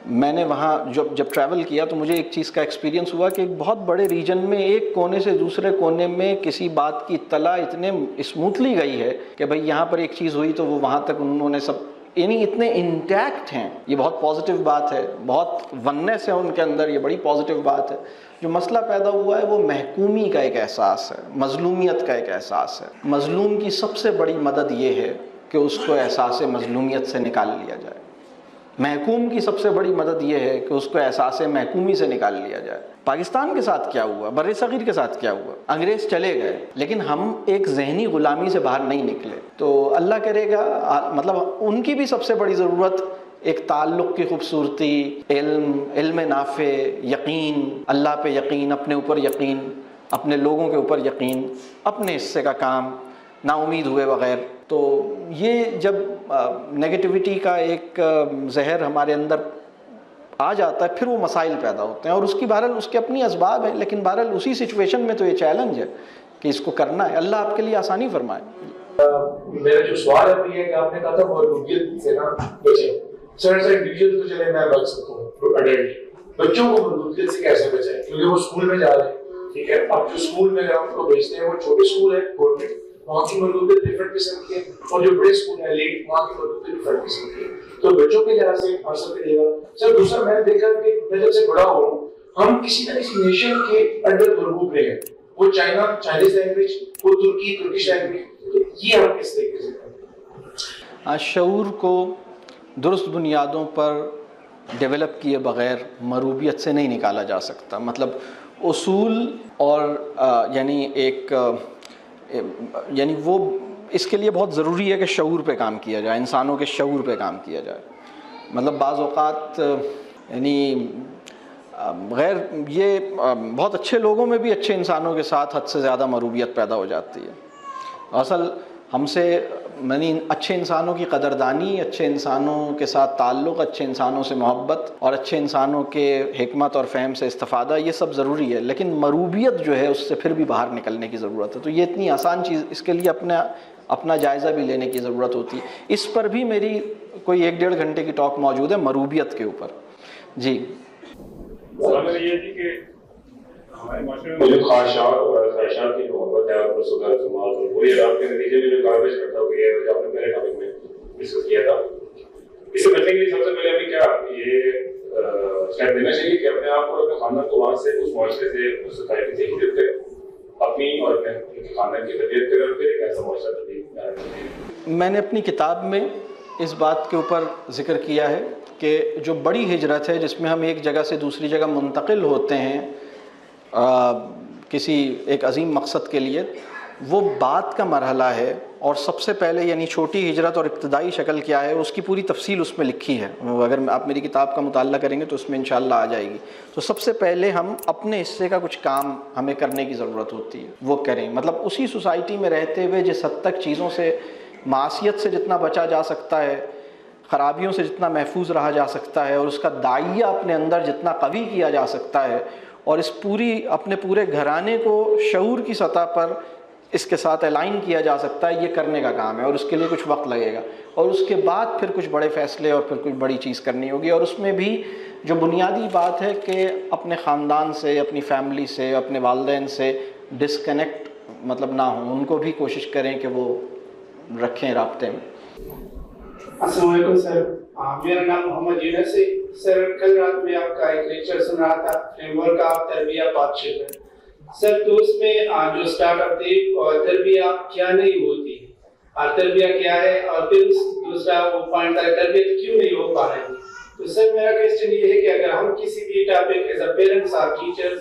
میں نے وہاں جب ٹریول کیا تو مجھے ایک چیز کا ایکسپیرینس ہوا کہ ایک بہت بڑے ریجن میں ایک کونے سے دوسرے کونے میں کسی بات کی اطلاع اتنے اسموتھلی گئی ہے کہ بھئی یہاں پر ایک چیز ہوئی تو وہ وہاں تک انہوں نے سب, یعنی اتنے انٹیکٹ ہیں. یہ بہت پازیٹیو بات ہے, بہت ونیس ہے ان کے اندر, یہ بڑی پازیٹیو بات ہے. جو مسئلہ پیدا ہوا ہے وہ محکومی کا ایک احساس ہے, مظلومیت کا ایک احساس ہے. مظلوم کی سب سے بڑی مدد یہ ہے کہ اس کو احساس مظلومیت سے نکال لیا جائے. محکوم کی سب سے بڑی مدد یہ ہے کہ اس کو احساس محکومی سے نکال لیا جائے. پاکستان کے ساتھ کیا ہوا, بر صغیر کے ساتھ کیا ہوا, انگریز چلے گئے لیکن ہم ایک ذہنی غلامی سے باہر نہیں نکلے. تو اللہ کرے گا, مطلب ان کی بھی سب سے بڑی ضرورت ایک تعلق کی خوبصورتی, علم نافع, یقین, اللہ پہ یقین, اپنے اوپر یقین, اپنے لوگوں کے اوپر یقین, اپنے حصے کا کام, نا امید ہوئے بغیر. تو یہ جب نیگیٹیوٹی کا ایک زہر ہمارے اندر آ جاتا ہے پھر وہ مسائل پیدا ہوتے ہیں, اور اس کی بہرحال اس کے اپنی اسباب ہیں, لیکن بہرحال اسی سچویشن میں تو یہ چیلنج ہے کہ اس کو کرنا ہے. اللہ آپ کے لیے آسانی فرمائے. میرا جو سوال ابھی ہے کہ آپ نے کہا تھا مولویت سے نا بچیں, سر انڈیویجول تو چلے میں بچ سکتا ہوں, اڈلٹ بچوں کو مولویت سے کیسے بچائیں کیونکہ وہ اسکول میں جا رہے ہیں, ٹھیک ہے. اب جو اسکول میں ہم کو بھیجتے ہیں وہ چھوٹے اسکول ہے گورنمنٹ, وہاں کی مولویت ڈفرنٹ قسم کی ہے, اور جو بڑے اسکول ہے لیٹ وہاں کی مولویت ڈفرنٹ قسم کی ہے. تو بچوں کے لحاظ سے اثر کرے گا. سر دوسرا میں نے دیکھا کہ میں جب سے بڑا ہوں ہم کسی نہ کسی نیشن کے انڈر مربوط رہے ہیں, وہ چائنا چائنیز لینگویج, وہ ترکی ترکش لینگویج, تو یہ ہم کس طریقے سے کریں؟ شعور کو درست بنیادوں پر ڈیولپ کیے بغیر مروبیت سے نہیں نکالا جا سکتا. مطلب اصول اور یعنی ایک یعنی وہ اس کے لیے بہت ضروری ہے کہ شعور پہ کام کیا جائے, انسانوں کے شعور پہ کام کیا جائے. مطلب بعض اوقات یعنی غیر یہ بہت اچھے لوگوں میں بھی اچھے انسانوں کے ساتھ حد سے زیادہ مروبیت پیدا ہو جاتی ہے. اصل ہم سے یعنی اچھے انسانوں کی قدردانی, اچھے انسانوں کے ساتھ تعلق, اچھے انسانوں سے محبت اور اچھے انسانوں کے حکمت اور فہم سے استفادہ, یہ سب ضروری ہے. لیکن مروبیت جو ہے اس سے پھر بھی باہر نکلنے کی ضرورت ہے. تو یہ اتنی آسان چیز, اس کے لیے اپنا جائزہ بھی لینے کی ضرورت ہوتی ہے. اس پر بھی میری کوئی 1-1.5 گھنٹے کی ٹاک موجود ہے مروبیت کے اوپر. جی یہ تھی کہ ہمارے معاشرے میں جو خواہشات کی محبت ہے اور سماعت اور وہی آپ کے نتیجے میں جو گاربیج کرتا ہو گیا ہے, جو آپ نے پہلے ٹاپک میں ڈسکس کیا تھا, اس سے بچنے کے لیے سب سے پہلے ابھی کیا یہ اسٹیپ لینا چاہیے کہ اپنے آپ کو, اپنے خاندان کو وہاں سے, اس معاشرے سے, اس سوسائٹی سے ہجرت کریں اپنی اور اپنے خاندان کی تربیت کریں اور پھر ایک ایسا معاشرہ تبدیل کریں؟ میں نے اپنی کتاب میں اس بات کے اوپر ذکر کیا ہے کہ جو بڑی ہجرت ہے جس میں ہم ایک جگہ سے دوسری جگہ منتقل ہوتے ہیں کسی ایک عظیم مقصد کے لیے، وہ بعد کا مرحلہ ہے، اور سب سے پہلے یعنی چھوٹی ہجرت اور ابتدائی شکل کیا ہے اس کی پوری تفصیل اس میں لکھی ہے، اگر آپ میری کتاب کا مطالعہ کریں گے تو اس میں انشاءاللہ آ جائے گی۔ تو سب سے پہلے ہم اپنے حصے کا کچھ کام ہمیں کرنے کی ضرورت ہوتی ہے، وہ کریں، مطلب اسی سوسائٹی میں رہتے ہوئے جس حد تک چیزوں سے، معصیت سے جتنا بچا جا سکتا ہے، خرابیوں سے جتنا محفوظ رہا جا سکتا ہے، اور اس کا داعیہ اپنے اندر جتنا قوی کیا جا سکتا ہے، اور اس اپنے پورے گھرانے کو شعور کی سطح پر اس کے ساتھ الائن کیا جا سکتا ہے، یہ کرنے کا کام ہے، اور اس کے لیے کچھ وقت لگے گا، اور اس کے بعد پھر کچھ بڑے فیصلے اور پھر کچھ بڑی چیز کرنی ہوگی۔ اور اس میں بھی جو بنیادی بات ہے کہ اپنے خاندان سے، اپنی فیملی سے، اپنے والدین سے ڈسکنیکٹ مطلب نہ ہوں، ان کو بھی کوشش کریں کہ وہ رکھیں رابطے میں۔ السلام علیکم سر، میرا نام محمد یونس ہے سر۔ کل رات میں آپ کا ایک لیکچر سن رہا تھا، فریم ورک آف تربیہ پارٹنرشپ ہے سر، تو اس میں جو اسٹارٹ اپ تھی تربیہ کیا نہیں ہوتی اور تربیہ کیا ہے، اور پھر دوسرا وہ پوائنٹ تھا تربیت کیوں نہیں ہو پا رہی۔ تو سر میرا کوسچن یہ ہے کہ اگر ہم کسی بھی ٹاپک ایز اے پیرنٹس اور ٹیچرز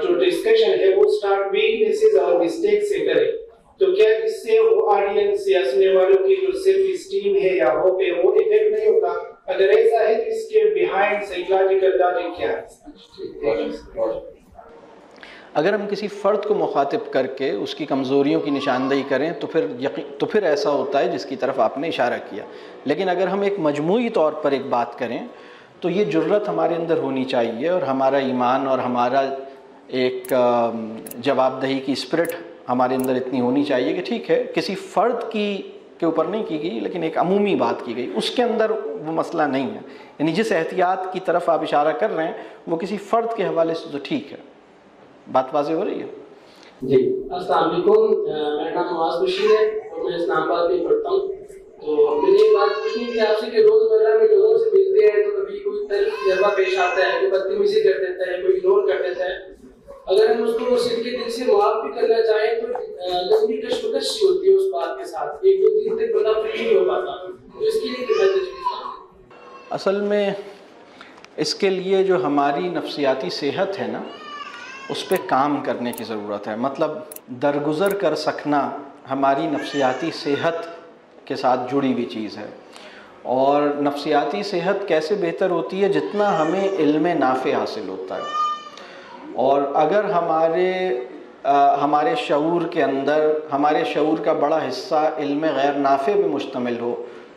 جو ڈسکشن ہے وہ اسٹارٹ ویکنیسز اور مسٹیک سے کریں، تو کیا اس سے وہ آڈینس یا سننے والوں کی جو سیلف اسٹیم ہے یا ہوپ ہے وہ افیکٹ نہیں ہوگا؟ اگر ایسا ہے تو اس کے بیہائنڈ سائیکولوجیکل لاجک کیا ہے؟ اگر ہم کسی فرد کو مخاطب کر کے اس کی کمزوریوں کی نشاندہی کریں تو پھر ایسا ہوتا ہے جس کی طرف آپ نے اشارہ کیا، لیکن اگر ہم ایک مجموعی طور پر ایک بات کریں تو یہ جرأت ہمارے اندر ہونی چاہیے، اور ہمارا ایمان اور ہمارا ایک جواب دہی کی اسپرٹ ہمارے اندر اتنی ہونی چاہیے کہ ٹھیک ہے کسی فرد کے اوپر نہیں کی گئی لیکن ایک عمومی بات کی گئی، اس کے اندر وہ مسئلہ نہیں ہے، یعنی جس احتیاط کی طرف آپ اشارہ کر رہے ہیں وہ کسی فرد کے حوالے سے تو ٹھیک ہے۔ بات واضح ہو رہی ہے؟ جی السلام علیکم، میرا نام نواز بشیر ہے اور میں اسلام آباد میں پڑھتا ہوں۔ تو میں نے یہ بات پوچھنی تھی آپ سے کہ روزمرہ میں لوگوں سے ملتے ہیں تو کبھی کوئی تلخ تجربہ پیش آتا ہے، کوئی بدتمیزی کر دیتا ہے، کوئی اگنور کر دیتا ہے، اگر ہم اس کو صدقے دل سے معاف بھی کرنا چاہیں تو لمبی کشمکش سی ہوتی ہے اس بات کے ساتھ، ایک دو دن تک بندہ فری نہیں ہو پاتا، تو اس کے لیے کیا تجویز؟ اصل میں اس کے لیے جو ہماری نفسیاتی صحت ہے نا اس پہ کام کرنے کی ضرورت ہے، مطلب درگزر کر سکنا ہماری نفسیاتی صحت کے ساتھ جڑی ہوئی چیز ہے، اور نفسیاتی صحت کیسے بہتر ہوتی ہے؟ جتنا ہمیں علم نافع حاصل ہوتا ہے، اور اگر ہمارے شعور کے اندر ہمارے شعور کا بڑا حصہ علم غیر نافع پہ مشتمل ہو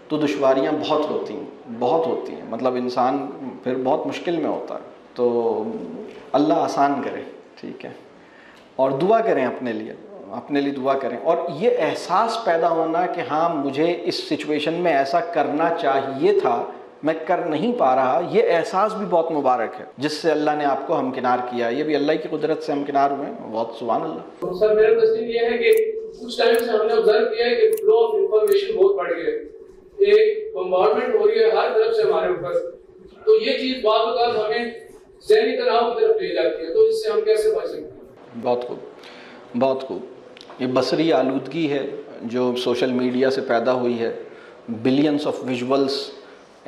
تو دشواریاں بہت ہوتی ہیں، مطلب انسان پھر بہت مشکل میں ہوتا ہے۔ تو اللہ آسان کرے، ٹھیک ہے، اور دعا کریں اپنے لیے دعا کریں، اور یہ احساس پیدا ہونا کہ ہاں مجھے اس سچویشن میں ایسا کرنا چاہیے تھا، میں کر نہیں پا رہا، یہ احساس بھی بہت مبارک ہے جس سے اللہ نے آپ کو ہمکنار کیا، یہ بھی اللہ کی قدرت سے ہمکنار ہوئے ہیں، بہت سبحان اللہ۔ سر میرا کوسچن یہ ہے کہ کچھ ٹائم سے ہم نے آبزرو کیا ہے کہ فلو آف انفارمیشن بہت بڑھ گیا ہے، ایک بمبارڈمنٹ ہو رہی ہے ہر طرف سے ہمارے اوپر، تو یہ چیز بعض اوقات ہمیں ذہنی تناؤ کی طرف لے جاتی ہے، تو اس سے ہم کیسے بچ سکتے ہیں؟ بہت خوب، یہ بصری آلودگی ہے جو سوشل میڈیا سے پیدا ہوئی ہے، بلینس آف ویژولز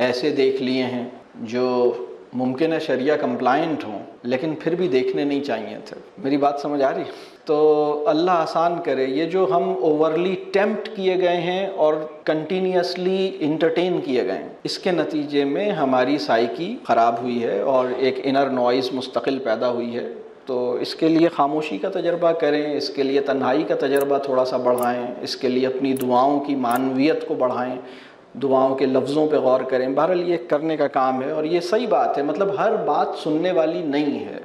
ایسے دیکھ لیے ہیں جو ممکن ہے شریعہ کمپلائنٹ ہوں لیکن پھر بھی دیکھنے نہیں چاہیے تھے۔ میری بات سمجھ آ رہی ہے؟ تو اللہ آسان کرے، یہ جو ہم اوورلی ٹیمپٹ کیے گئے ہیں اور کنٹینیوسلی انٹرٹین کیے گئے ہیں، اس کے نتیجے میں ہماری سائیکی خراب ہوئی ہے اور ایک انر نوائز مستقل پیدا ہوئی ہے۔ تو اس کے لیے خاموشی کا تجربہ کریں، اس کے لیے تنہائی کا تجربہ تھوڑا سا بڑھائیں، اس کے لیے اپنی دعاؤں کی معنویت کو بڑھائیں، دعاؤں کے لفظوں پہ غور کریں۔ بہرحال یہ کرنے کا کام ہے، اور یہ صحیح بات ہے، مطلب ہر بات سننے والی نہیں ہے،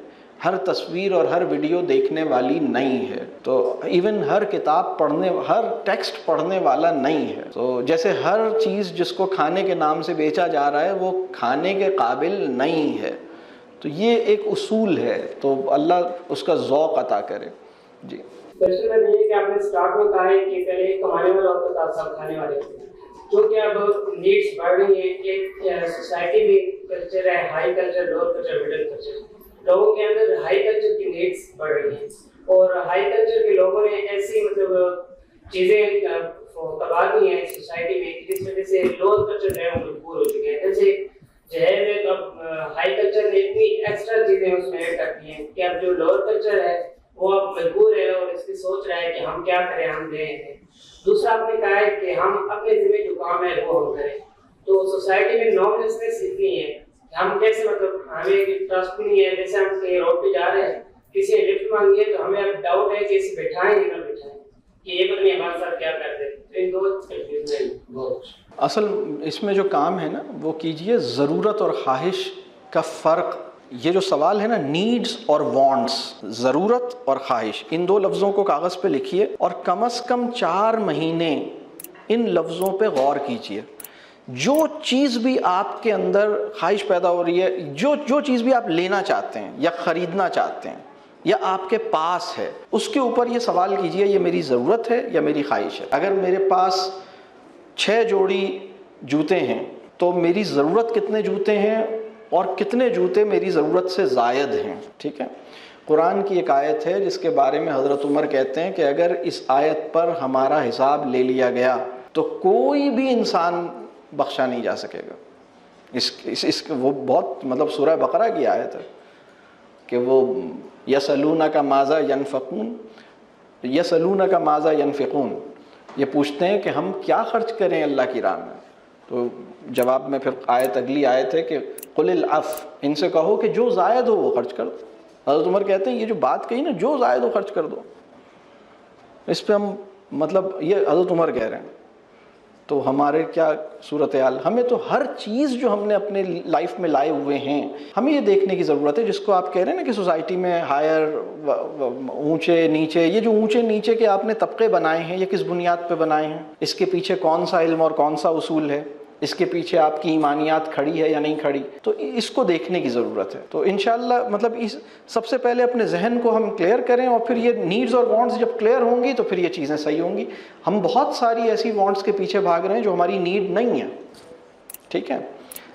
ہر تصویر اور ہر ویڈیو دیکھنے والی نہیں ہے، تو ایون ہر کتاب پڑھنے، ہر ٹیکسٹ پڑھنے والا نہیں ہے۔ تو جیسے ہر چیز جس کو کھانے کے نام سے بیچا جا رہا ہے وہ کھانے کے قابل نہیں ہے، تو یہ ایک اصول ہے، تو اللہ اس کا ذوق عطا کرے۔ جی درشن میں یہ کہ آپ نے سٹارٹ میں کہا ہے کہ پہلے کمانے والے اور کے ساتھ ساتھ کھانے والے، جو کہ اب نیڈس بڑھ رہی ہے، ایک سوسائٹی میں کلچر ہے، high culture, lower culture, middle culture, لوگوں کے اندر ہائی کلچر کی نیڈس بڑھ رہی ہیں اور ہائی کلچر کے لوگوں نے ایسی مطلب چیزیں تباہ کی ہیں سوسائٹی میں جس وجہ سے لوور کلچر جو ہے وہ مجبور ہو چکے ہیں. جیسے جہیز ہے اب ہائی کلچر نے اتنی ایکسٹرا چیزیں اس میں ایڈ کر دی ہیں کہ اب جو لوور کلچر ہے وہ اب مجبور ہے اور اس کی سوچ رہا ہے کہ ہم کیا کریں, ہم دیں ہیں. دوسرا آپ نے کہا ہے کہ ہم اپنے ذمہ جو کام ہے وہ ہم کریں. تو سوسائٹی میں نارملسنس اتنی ہے کہ ہم کیسے مطلب ہمیں ٹرسٹ نہیں ہے. جیسے ہم کہیں روڈ پہ جا رہے ہیں کسی نے لفٹ مانگی ہے تو ہمیں اب ڈاؤٹ ہے کہ اسے بٹھائیں یا نہ بٹھائیں کہ یہ پتہ نہیں ہمارے ساتھ کیا کرتے ہیں. تو ان دو کنفیوژن اصل اس میں جو کام ہے نا وہ کیجئے ضرورت اور خواہش کا فرق. یہ جو سوال ہے نا نیڈز اور وانٹس, ضرورت اور خواہش, ان دو لفظوں کو کاغذ پہ لکھیے اور کم از کم 4 مہینے ان لفظوں پہ غور کیجئے. جو چیز بھی آپ کے اندر خواہش پیدا ہو رہی ہے, جو چیز بھی آپ لینا چاہتے ہیں یا خریدنا چاہتے ہیں یا آپ کے پاس ہے, اس کے اوپر یہ سوال کیجئے یہ میری ضرورت ہے یا میری خواہش ہے. اگر میرے پاس 6 جوڑی جوتے ہیں تو میری ضرورت کتنے جوتے ہیں اور کتنے جوتے میری ضرورت سے زائد ہیں. ٹھیک ہے, قرآن کی ایک آیت ہے جس کے بارے میں حضرت عمر کہتے ہیں کہ اگر اس آیت پر ہمارا حساب لے لیا گیا تو کوئی بھی انسان بخشا نہیں جا سکے گا. وہ بہت مطلب سورہ بقرہ کی آیت ہے کہ وہ یسألونک ماذا ینفقون, یسألونک ماذا ینفقون, یہ پوچھتے ہیں کہ ہم کیا خرچ کریں اللہ کی راہ میں. تو جواب میں پھر آیت اگلی آیت ہے کہ قل العفو, ان سے کہو کہ جو زائد ہو وہ خرچ کر دو. حضرت عمر کہتے ہیں یہ جو بات کہی نا جو زائد ہو خرچ کر دو, اس پہ ہم مطلب یہ حضرت عمر کہہ رہے ہیں. تو ہمارے کیا صورتحال, ہمیں تو ہر چیز جو ہم نے اپنے لائف میں لائے ہوئے ہیں ہمیں یہ دیکھنے کی ضرورت ہے. جس کو آپ کہہ رہے ہیں نا کہ سوسائٹی میں ہائر اونچے نیچے, یہ جو اونچے نیچے کے آپ نے طبقے بنائے ہیں یہ کس بنیاد پہ بنائے ہیں, اس کے پیچھے کون سا علم اور کون سا اصول ہے, اس کے پیچھے آپ کی ایمانیات کھڑی ہے یا نہیں کھڑی, تو اس کو دیکھنے کی ضرورت ہے. تو انشاءاللہ مطلب سب سے پہلے اپنے ذہن کو ہم کلیئر کریں اور پھر یہ نیڈز اور وانٹس جب کلیئر ہوں گی تو پھر یہ چیزیں صحیح ہوں گی. ہم بہت ساری ایسی وانٹس کے پیچھے بھاگ رہے ہیں جو ہماری نیڈ نہیں ہے. ٹھیک ہے,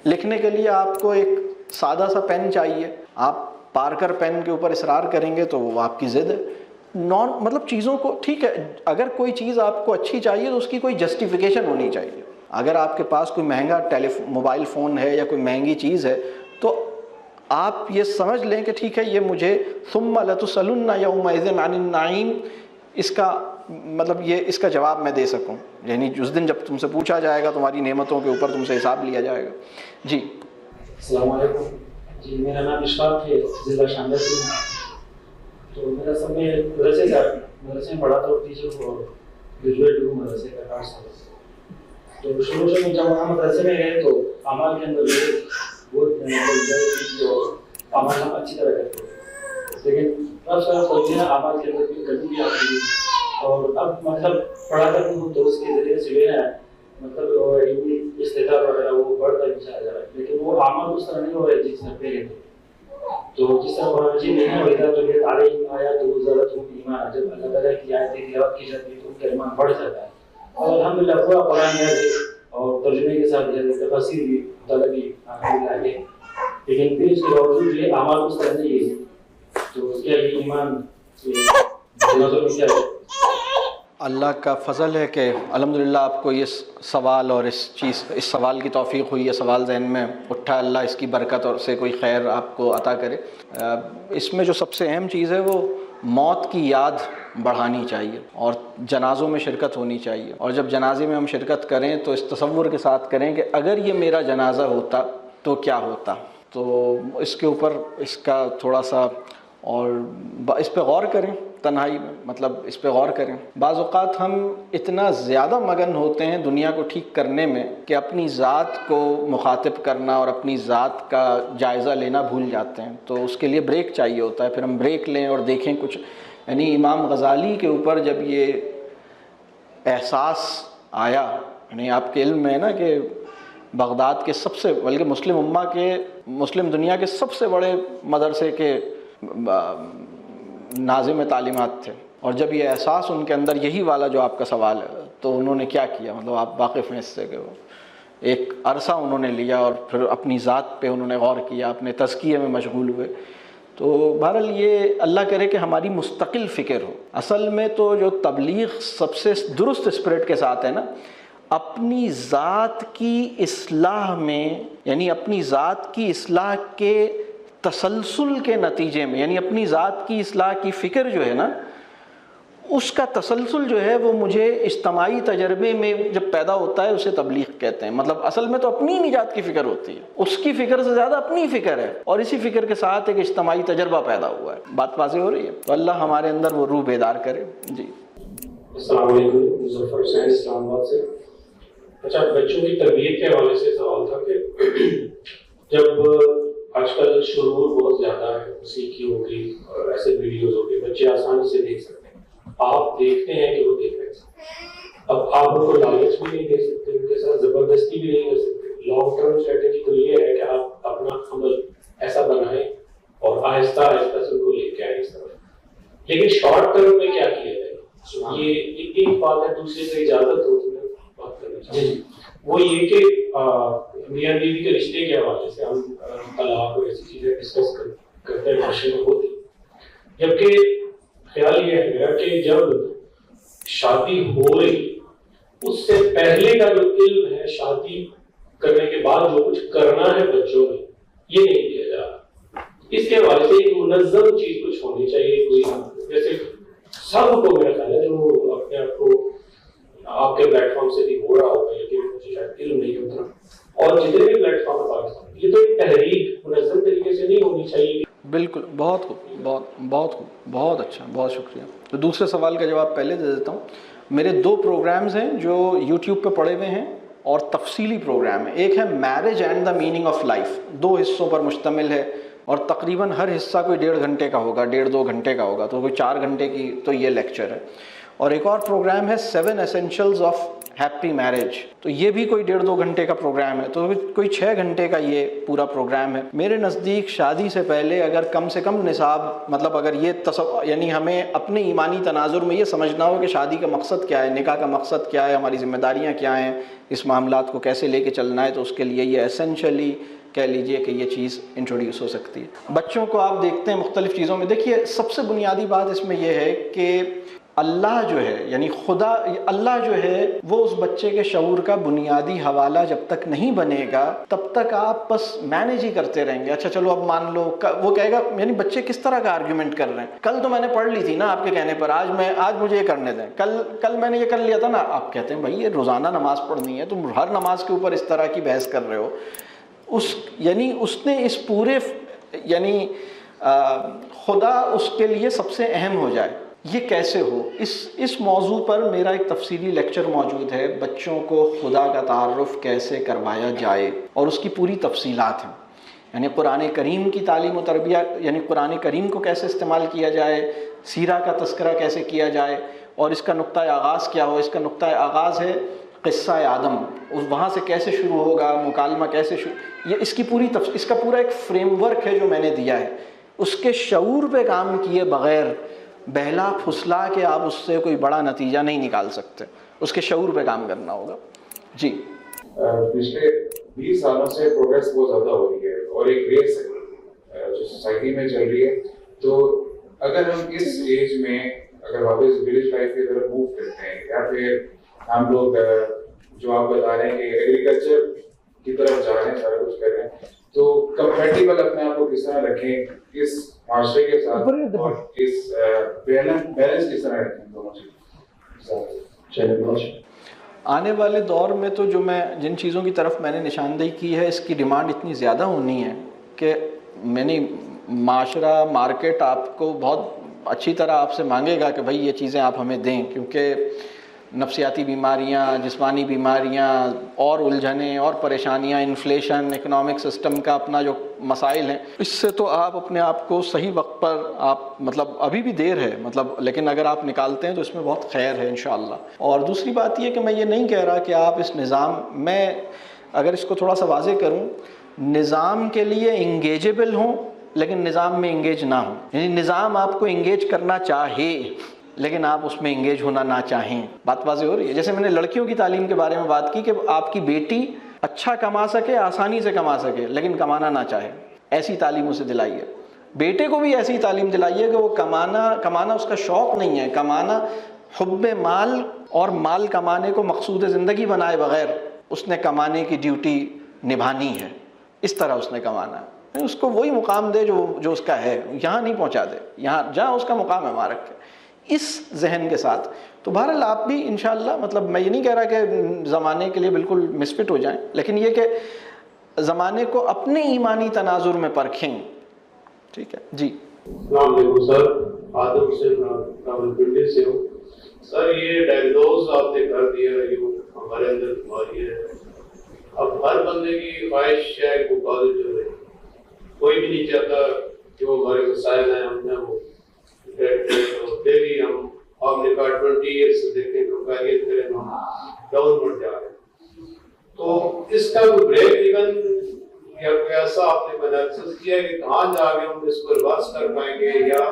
لکھنے کے لیے آپ کو ایک سادہ سا پین چاہیے, آپ پارکر پین کے اوپر اصرار کریں گے تو وہ آپ کی ضد ہے. مطلب چیزوں کو, ٹھیک ہے اگر کوئی چیز آپ کو اچھی چاہیے تو اس کی کوئی جسٹیفیکیشن ہونی چاہیے. اگر آپ کے پاس کوئی مہنگا موبائل فون ہے یا کوئی مہنگی چیز ہے تو آپ یہ سمجھ لیں کہ ٹھیک ہے یہ مجھے ثم لتسألن یومئذ عن النعیم, اس کا مطلب یہ اس کا جواب میں دے سکوں, یعنی اس دن جب تم سے پوچھا جائے گا تمہاری نعمتوں کے اوپر تم سے حساب لیا جائے گا. جی السلام علیکم. جی میرا نام اشفاق ہے, ضلع شاملہ سے. تو میرا سب میں مدرسے میں پڑھا تھا ٹیچر کو گریجویٹ ہوں مدرسے کا 8 سال سے. تو شروع میں جب ہم مدرسے میں گئے تو اعمال کے اندر بہت اعمال ہم اچھی طرح کرتے ہیں, لیکن اب سوچے اعمال کے اندر غلطی بھی آتی ہے. اور اب مطلب پڑھا کرتے ہوں تو اس کے ذریعے سے جو ہے مطلب استعداد وغیرہ وہ بڑھتا بھی چلا جا رہا ہے, لیکن وہ اعمال اس طرح نہیں ہو رہے جس طرح پہلے تھے. تو جس طرح قرآن مجید میں ہے وَإِذَا تُلِيَتْ عَلَيْهِمْ آيَاتُهُ زَادَتْهُمْ إِيمَانًا, جب اللہ تعالیٰ کی آیتیں تلاوت کی جاتی ہے تو ان کا ایمان بڑھ جاتا ہے. اور الحمدللہ پورا قرآن یاد ہے اور ترجمے کے ساتھ تفاسیر بھی مطالعہ بھی الحمدللہ ہے, لیکن پھر اس کے باوجود یہ اعمال اس طرح نہیں ہے. تو کیا یہ ایمان جنازوں میں کیا ہے؟ اللہ کا فضل ہے کہ الحمدللہ آپ کو یہ سوال اور اس سوال کی توفیق ہوئی ہے, سوال ذہن میں اٹھا, اللہ اس کی برکت اور سے کوئی خیر آپ کو عطا کرے. اس میں جو سب سے اہم چیز ہے وہ موت کی یاد بڑھانی چاہیے اور جنازوں میں شرکت ہونی چاہیے. اور جب جنازے میں ہم شرکت کریں تو اس تصور کے ساتھ کریں کہ اگر یہ میرا جنازہ ہوتا تو کیا ہوتا. تو اس کے اوپر اس کا تھوڑا سا اور اس پہ غور کریں تنہائی میں, مطلب اس پہ غور کریں. بعض اوقات ہم اتنا زیادہ مگن ہوتے ہیں دنیا کو ٹھیک کرنے میں کہ اپنی ذات کو مخاطب کرنا اور اپنی ذات کا جائزہ لینا بھول جاتے ہیں. تو اس کے لیے بریک چاہیے ہوتا ہے, پھر ہم بریک لیں اور دیکھیں کچھ. یعنی امام غزالی کے اوپر جب یہ احساس آیا, یعنی آپ کے علم میں ہے نا کہ بغداد کے سب سے, بلکہ مسلم امہ کے, مسلم دنیا کے سب سے بڑے مدرسے کے ناظم تعلیمات تھے, اور جب یہ احساس ان کے اندر یہی والا جو آپ کا سوال ہے تو انہوں نے کیا کیا, مطلب آپ واقف ہیں اس سے کہ وہ ایک عرصہ انہوں نے لیا اور پھر اپنی ذات پہ انہوں نے غور کیا, اپنے تزکیے میں مشغول ہوئے. تو بہرحال یہ اللہ کرے کہ ہماری مستقل فکر ہو. اصل میں تو جو تبلیغ سب سے درست اسپرٹ کے ساتھ ہے نا، اپنی ذات کی اصلاح میں، یعنی اپنی ذات کی اصلاح کے تسلسل کے نتیجے میں، یعنی اپنی ذات کی اصلاح کی فکر جو ہے نا، اس کا تسلسل جو ہے وہ مجھے اجتماعی تجربے میں جب پیدا ہوتا ہے اسے تبلیغ کہتے ہیں. مطلب اصل میں تو اپنی نجات کی فکر ہوتی ہے، اس کی فکر سے زیادہ اپنی فکر ہے، اور اسی فکر کے ساتھ ایک اجتماعی تجربہ پیدا ہوا ہے. بات واضح ہو رہی ہے؟ تو اللہ ہمارے اندر وہ روح بیدار کرے. جی السلام علیکم، مظفر حسین اسلام آباد سے. اچھا، بچوں کی تربیت کے حوالے سے سوال تھا کہ جب آج کل شرور بہت زیادہ ہے، موسیقی ہو گئی اور ایسے ویڈیوز ہو گئے، بچے آسانی سے دیکھ سکتے ہیں، آپ دیکھتے ہیں کہ وہ دیکھ رہے ہیں. اب آپ ان کو لالچ بھی نہیں دے سکتے، ان کے ساتھ زبردستی بھی نہیں کر سکتے. لانگ ٹرم اسٹریٹجی تو یہ ہے کہ آپ اپنا عمل ایسا بنائیں اور آہستہ آہستہ سے ان کو لے کے آئیں اس طرف. لیکن شارٹ ٹرم میں کیا کیا جائے؟ یہ ایک بات ہے. دوسری سے اجازت ہو تو میں بات کرنا چاہوں گا، وہ یہ کہ میاں بیوی کے رشتے کے حوالے سے ہم طلاق اور ایسی چیزیں ڈسکس کرتے ہیں، معاشرے میں ہوتی. جبکہ خیال یہ ہے میرا کہ جب شادی ہو رہی اس سے پہلے کا جو علم ہے، شادی کرنے کے بعد جو کچھ کرنا ہے بچوں میں، یہ نہیں دیا جا رہا. اس کے حوالے سے ایک منظم چیز کچھ ہونی چاہیے. کوئی جیسے سب کو میرا خیال ہے جو اپنے آپ کو آپ کے پلیٹ فارم سے بھی ہو رہا ہوگا، لیکن مجھے شاید علم نہیں ہوتا، اور جتنے بھی پلیٹ فارم ہے پاکستان، یہ تو ایک تحریک منظم طریقے سے نہیں ہونی چاہیے. بالکل، بہت خوب، بہت خوب، بہت اچھا، بہت شکریہ. تو دوسرے سوال کا جواب پہلے دے دیتا ہوں. میرے 2 پروگرامز ہیں جو یوٹیوب پہ پڑے ہوئے ہیں اور تفصیلی پروگرام ہے. ایک ہے marriage and the meaning of life, 2 حصوں پر مشتمل ہے، اور تقریباً ہر حصہ کوئی 1.5 گھنٹے کا ہوگا، 1.5-2 گھنٹے کا ہوگا، تو کوئی 4 گھنٹے کی تو یہ لیکچر ہے. اور ایک اور پروگرام ہے 7 ایسینشلز آف ہیپی میرج، تو یہ بھی کوئی 1.5-2 گھنٹے کا پروگرام ہے، تو کوئی 6 گھنٹے کا یہ پورا پروگرام ہے. میرے نزدیک شادی سے پہلے اگر کم سے کم نصاب، مطلب اگر یہ یعنی ہمیں اپنے ایمانی تناظر میں یہ سمجھنا ہو کہ شادی کا مقصد کیا ہے، نکاح کا مقصد کیا ہے، ہماری ذمہ داریاں کیا ہیں، اس معاملات کو کیسے لے کے چلنا ہے، تو اس کے لیے یہ ایسینشلی کہہ لیجئے کہ یہ چیز انٹروڈیوس ہو سکتی ہے. بچوں کو آپ دیکھتے ہیں مختلف چیزوں میں. دیکھیے، سب سے بنیادی بات اس میں یہ ہے کہ اللہ جو ہے، یعنی خدا، اللہ جو ہے وہ اس بچے کے شعور کا بنیادی حوالہ جب تک نہیں بنے گا تب تک آپ بس مینیج ہی کرتے رہیں گے. اچھا چلو اب مان لو، وہ کہے گا، یعنی بچے کس طرح کا آرگیومنٹ کر رہے ہیں، کل تو میں نے پڑھ لی تھی نا آپ کے کہنے پر، آج مجھے یہ کرنے دیں، کل میں نے یہ کر لیا تھا نا. آپ کہتے ہیں بھائی یہ روزانہ نماز پڑھنی ہے، تم ہر نماز کے اوپر اس طرح کی بحث کر رہے ہو. یعنی اس نے اس پورے، یعنی خدا اس کے لیے سب سے اہم ہو جائے. یہ کیسے ہو، اس موضوع پر میرا ایک تفصیلی لیکچر موجود ہے، بچوں کو خدا کا تعارف کیسے کروایا جائے، اور اس کی پوری تفصیلات ہیں. یعنی قرآن کریم کی تعلیم و تربیت، یعنی قرآن کریم کو کیسے استعمال کیا جائے، سیرہ کا تذکرہ کیسے کیا جائے، اور اس کا نقطۂ آغاز کیا ہو. اس کا نقطۂ آغاز ہے قصہ آدم، وہاں سے کیسے شروع ہوگا، مکالمہ کیسے شروع، یہ اس کی پوری اس کا پورا ایک فریم ورک ہے جو میں نے دیا ہے. اس کے شعور پہ کام کیے بغیر بہلا پھسلا کے آپ اس سے کوئی بڑا نتیجہ نہیں نکال سکتے، اس کے شعور پہ کام کرنا ہوگا. جی، پچھلے 20 سالوں سے پروگریس بہت زیادہ ہو رہی ہے، اور ایک ریس ہے جو سوسائٹی میں چل رہی ہے. تو اگر ہم اس ایج میں اگر واپس ولیج لائف کی طرف موو کرتے ہیں، یا پھر ہم لوگ جو آپ بتا رہے ہیں کہ ایگریکلچر کی طرف جا رہے ہیں، سارا کچھ کر رہے ہیں، تو کمفرٹیبل اپنے آپ کو کس طرح رکھیں اس معاشرے کے ساتھ، اور اس بیلنس کس طرح رکھیں دونوں چیزیں. آنے والے دور میں تو جن چیزوں کی طرف میں نے نشاندہی کی ہے، اس کی ڈیمانڈ اتنی زیادہ ہونی ہے کہ میں نے معاشرہ، مارکیٹ آپ کو بہت اچھی طرح آپ سے مانگے گا کہ بھائی یہ چیزیں آپ ہمیں دیں، کیونکہ نفسیاتی بیماریاں، جسمانی بیماریاں اور الجھنیں اور پریشانیاں، انفلیشن، اکنامک سسٹم کا اپنا جو مسائل ہیں، اس سے تو آپ اپنے آپ کو صحیح وقت پر آپ مطلب ابھی بھی دیر ہے لیکن اگر آپ نکالتے ہیں تو اس میں بہت خیر ہے انشاءاللہ. اور دوسری بات یہ کہ میں یہ نہیں کہہ رہا کہ آپ اس نظام میں، اگر اس کو تھوڑا سا واضح کروں، نظام کے لیے انگیجیبل ہوں لیکن نظام میں انگیج نہ ہوں. یعنی نظام آپ کو انگیج کرنا چاہے لیکن آپ اس میں انگیج ہونا نہ چاہیں. بات واضح ہو رہی ہے؟ جیسے میں نے لڑکیوں کی تعلیم کے بارے میں بات کی کہ آپ کی بیٹی اچھا کما سکے، آسانی سے کما سکے، لیکن کمانا نہ چاہے، ایسی تعلیم اسے دلائیے. بیٹے کو بھی ایسی ہی تعلیم دلائیے کہ وہ کمانا اس کا شوق نہیں ہے، کمانا حب مال اور مال کمانے کو مقصود زندگی بنائے بغیر اس نے کمانے کی ڈیوٹی نبھانی ہے، اس طرح اس نے کمانا ہے، اس کو وہی مقام دے جو اس کا ہے، یہاں نہیں پہنچا دے، یہاں جہاں اس کا مقام ہے وہاں رکھے، اس ذہن کے ساتھ۔ تو بہرحال آپ بھی انشاءاللہ، مطلب میں یہ نہیں کہہ رہا کہ زمانے کے لیے بالکل مسفٹ ہو جائیں، لیکن یہ کہ زمانے کو اپنے ایمانی تناظر میں پرکھیں، ٹھیک ہے جی۔ السلام علیکم سر، آدم حسین راولپنڈی سے ہوں سر۔ یہ ڈائگنوز آپ نے کر دیا ہے، یہ ہمارے اندر بیماری ہے۔ اب ہر بندے کی خواہش ہے کہ وہ پازیٹیو رہے، کوئی بھی نہیں چاہتا کہ وہ ہمارے مسائل ہیں ہم نے وہ ڈیلی آپ نے کہا 20 ایئرس سے دیکھیں کمپیریزن کریں ہم ڈاؤن ورڈ جا رہے ہیں، تو اس کا کوئی بریک ایون یا کوئی ایسا آپ نے انالیسس کیا کہ کہاں جا کے ہم اس کو ریورس کر پائیں گے، یا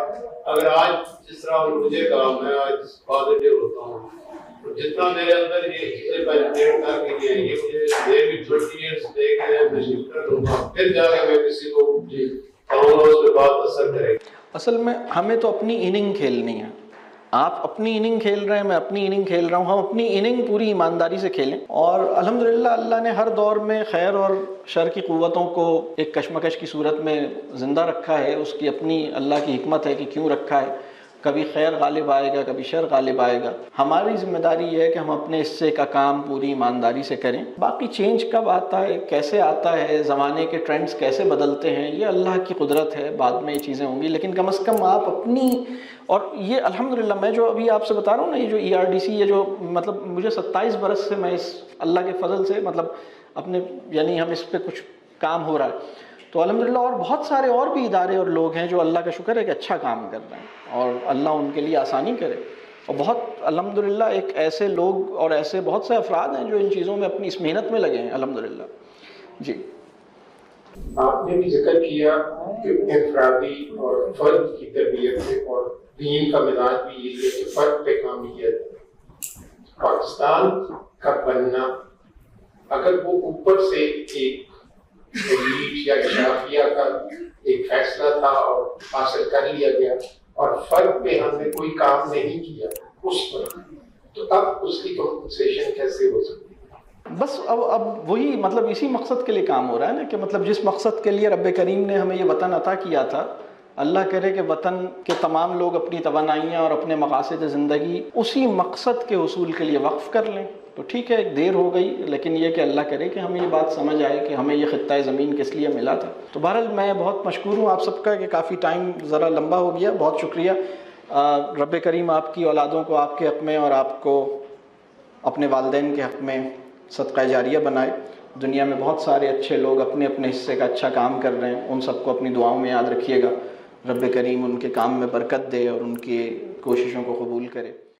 اگر آج جس طرح مجھے کہا میں آج پازیٹیو ہوتا ہوں، جتنا میرے اندر یہ چیزیں پینیٹریٹ کر گئی ہیں، یہ بھی 20 ایئرس دیکھ رہے ہیں، میں شفٹ ہوگا، پھر جا کے میں کسی کو کہوں گا اس پہ بات اثر کرے گی۔ اصل میں ہمیں تو اپنی اننگ کھیلنی ہے، آپ اپنی اننگ کھیل رہے ہیں، میں اپنی اننگ کھیل رہا ہوں، ہم اپنی اننگ پوری ایمانداری سے کھیلیں، اور الحمدللہ اللہ نے ہر دور میں خیر اور شر کی قوتوں کو ایک کشمکش کی صورت میں زندہ رکھا ہے، اس کی اپنی اللہ کی حکمت ہے کہ کیوں رکھا ہے، کبھی خیر غالب آئے گا کبھی شر غالب آئے گا۔ ہماری ذمہ داری یہ ہے کہ ہم اپنے حصے کا کام پوری ایمانداری سے کریں، باقی چینج کب آتا ہے، کیسے آتا ہے، زمانے کے ٹرینڈز کیسے بدلتے ہیں، یہ اللہ کی قدرت ہے، بعد میں یہ چیزیں ہوں گی، لیکن کم از کم آپ اپنی، اور یہ الحمدللہ میں جو ابھی آپ سے بتا رہا ہوں نا، یہ جو ERDC، یہ جو مطلب مجھے 27 برس سے میں اس اللہ کے فضل سے مطلب اپنے، یعنی ہم اس پہ کچھ کام ہو رہا ہے، تو الحمدللہ اور بہت سارے اور بھی ادارے اور لوگ ہیں جو اللہ کا شکر ہے کہ اچھا کام کر رہے ہیں، اور اللہ ان کے لیے آسانی کرے، اور بہت الحمدللہ ایک ایسے لوگ اور ایسے بہت سے افراد ہیں جو ان چیزوں میں اپنی اس محنت میں لگے ہیں الحمدللہ جی۔ آپ نے بھی ذکر کیا کہ انفرادی اور فرد کی تربیت سے، اور دین کا مزاج بھی یہی ہے کہ فرد پہ کام کیا جائے۔ پاکستان کا بننا اگر وہ اوپر سے ایک ایلیٹ یا اشرافیہ کا ایک فیصلہ تھا اور حاصل کر لیا گیا، اور فرد پہ ہم نے کوئی کام نہیں کیا اس پر، تو اب اس کی کمپنسیشن کیسے ہو سکتی ہے؟ بس اب وہی مطلب اسی مقصد کے لیے کام ہو رہا ہے نا، کہ مطلب جس مقصد کے لیے رب کریم نے ہمیں یہ وطن عطا کیا تھا، اللہ کرے کہ وطن کے تمام لوگ اپنی توانائیاں اور اپنے مقاصد زندگی اسی مقصد کے حصول کے لیے وقف کر لیں، تو ٹھیک ہے ایک دیر ہو گئی، لیکن یہ کہ اللہ کرے کہ ہمیں یہ بات سمجھ آئے کہ ہمیں یہ خطہ زمین کس لیے ملا تھا۔ تو بہرحال میں بہت مشکور ہوں آپ سب کا کہ کافی ٹائم ذرا لمبا ہو گیا، بہت شکریہ۔ رب کریم آپ کی اولادوں کو آپ کے حق میں اور آپ کو اپنے والدین کے حق میں صدقہ جاریہ بنائے۔ دنیا میں بہت سارے اچھے لوگ اپنے اپنے حصے کا اچھا کام کر رہے ہیں، ان سب کو اپنی دعاؤں میں یاد رکھیے گا، رب کریم ان کے کام میں برکت دے اور ان کی کوششوں کو قبول کرے۔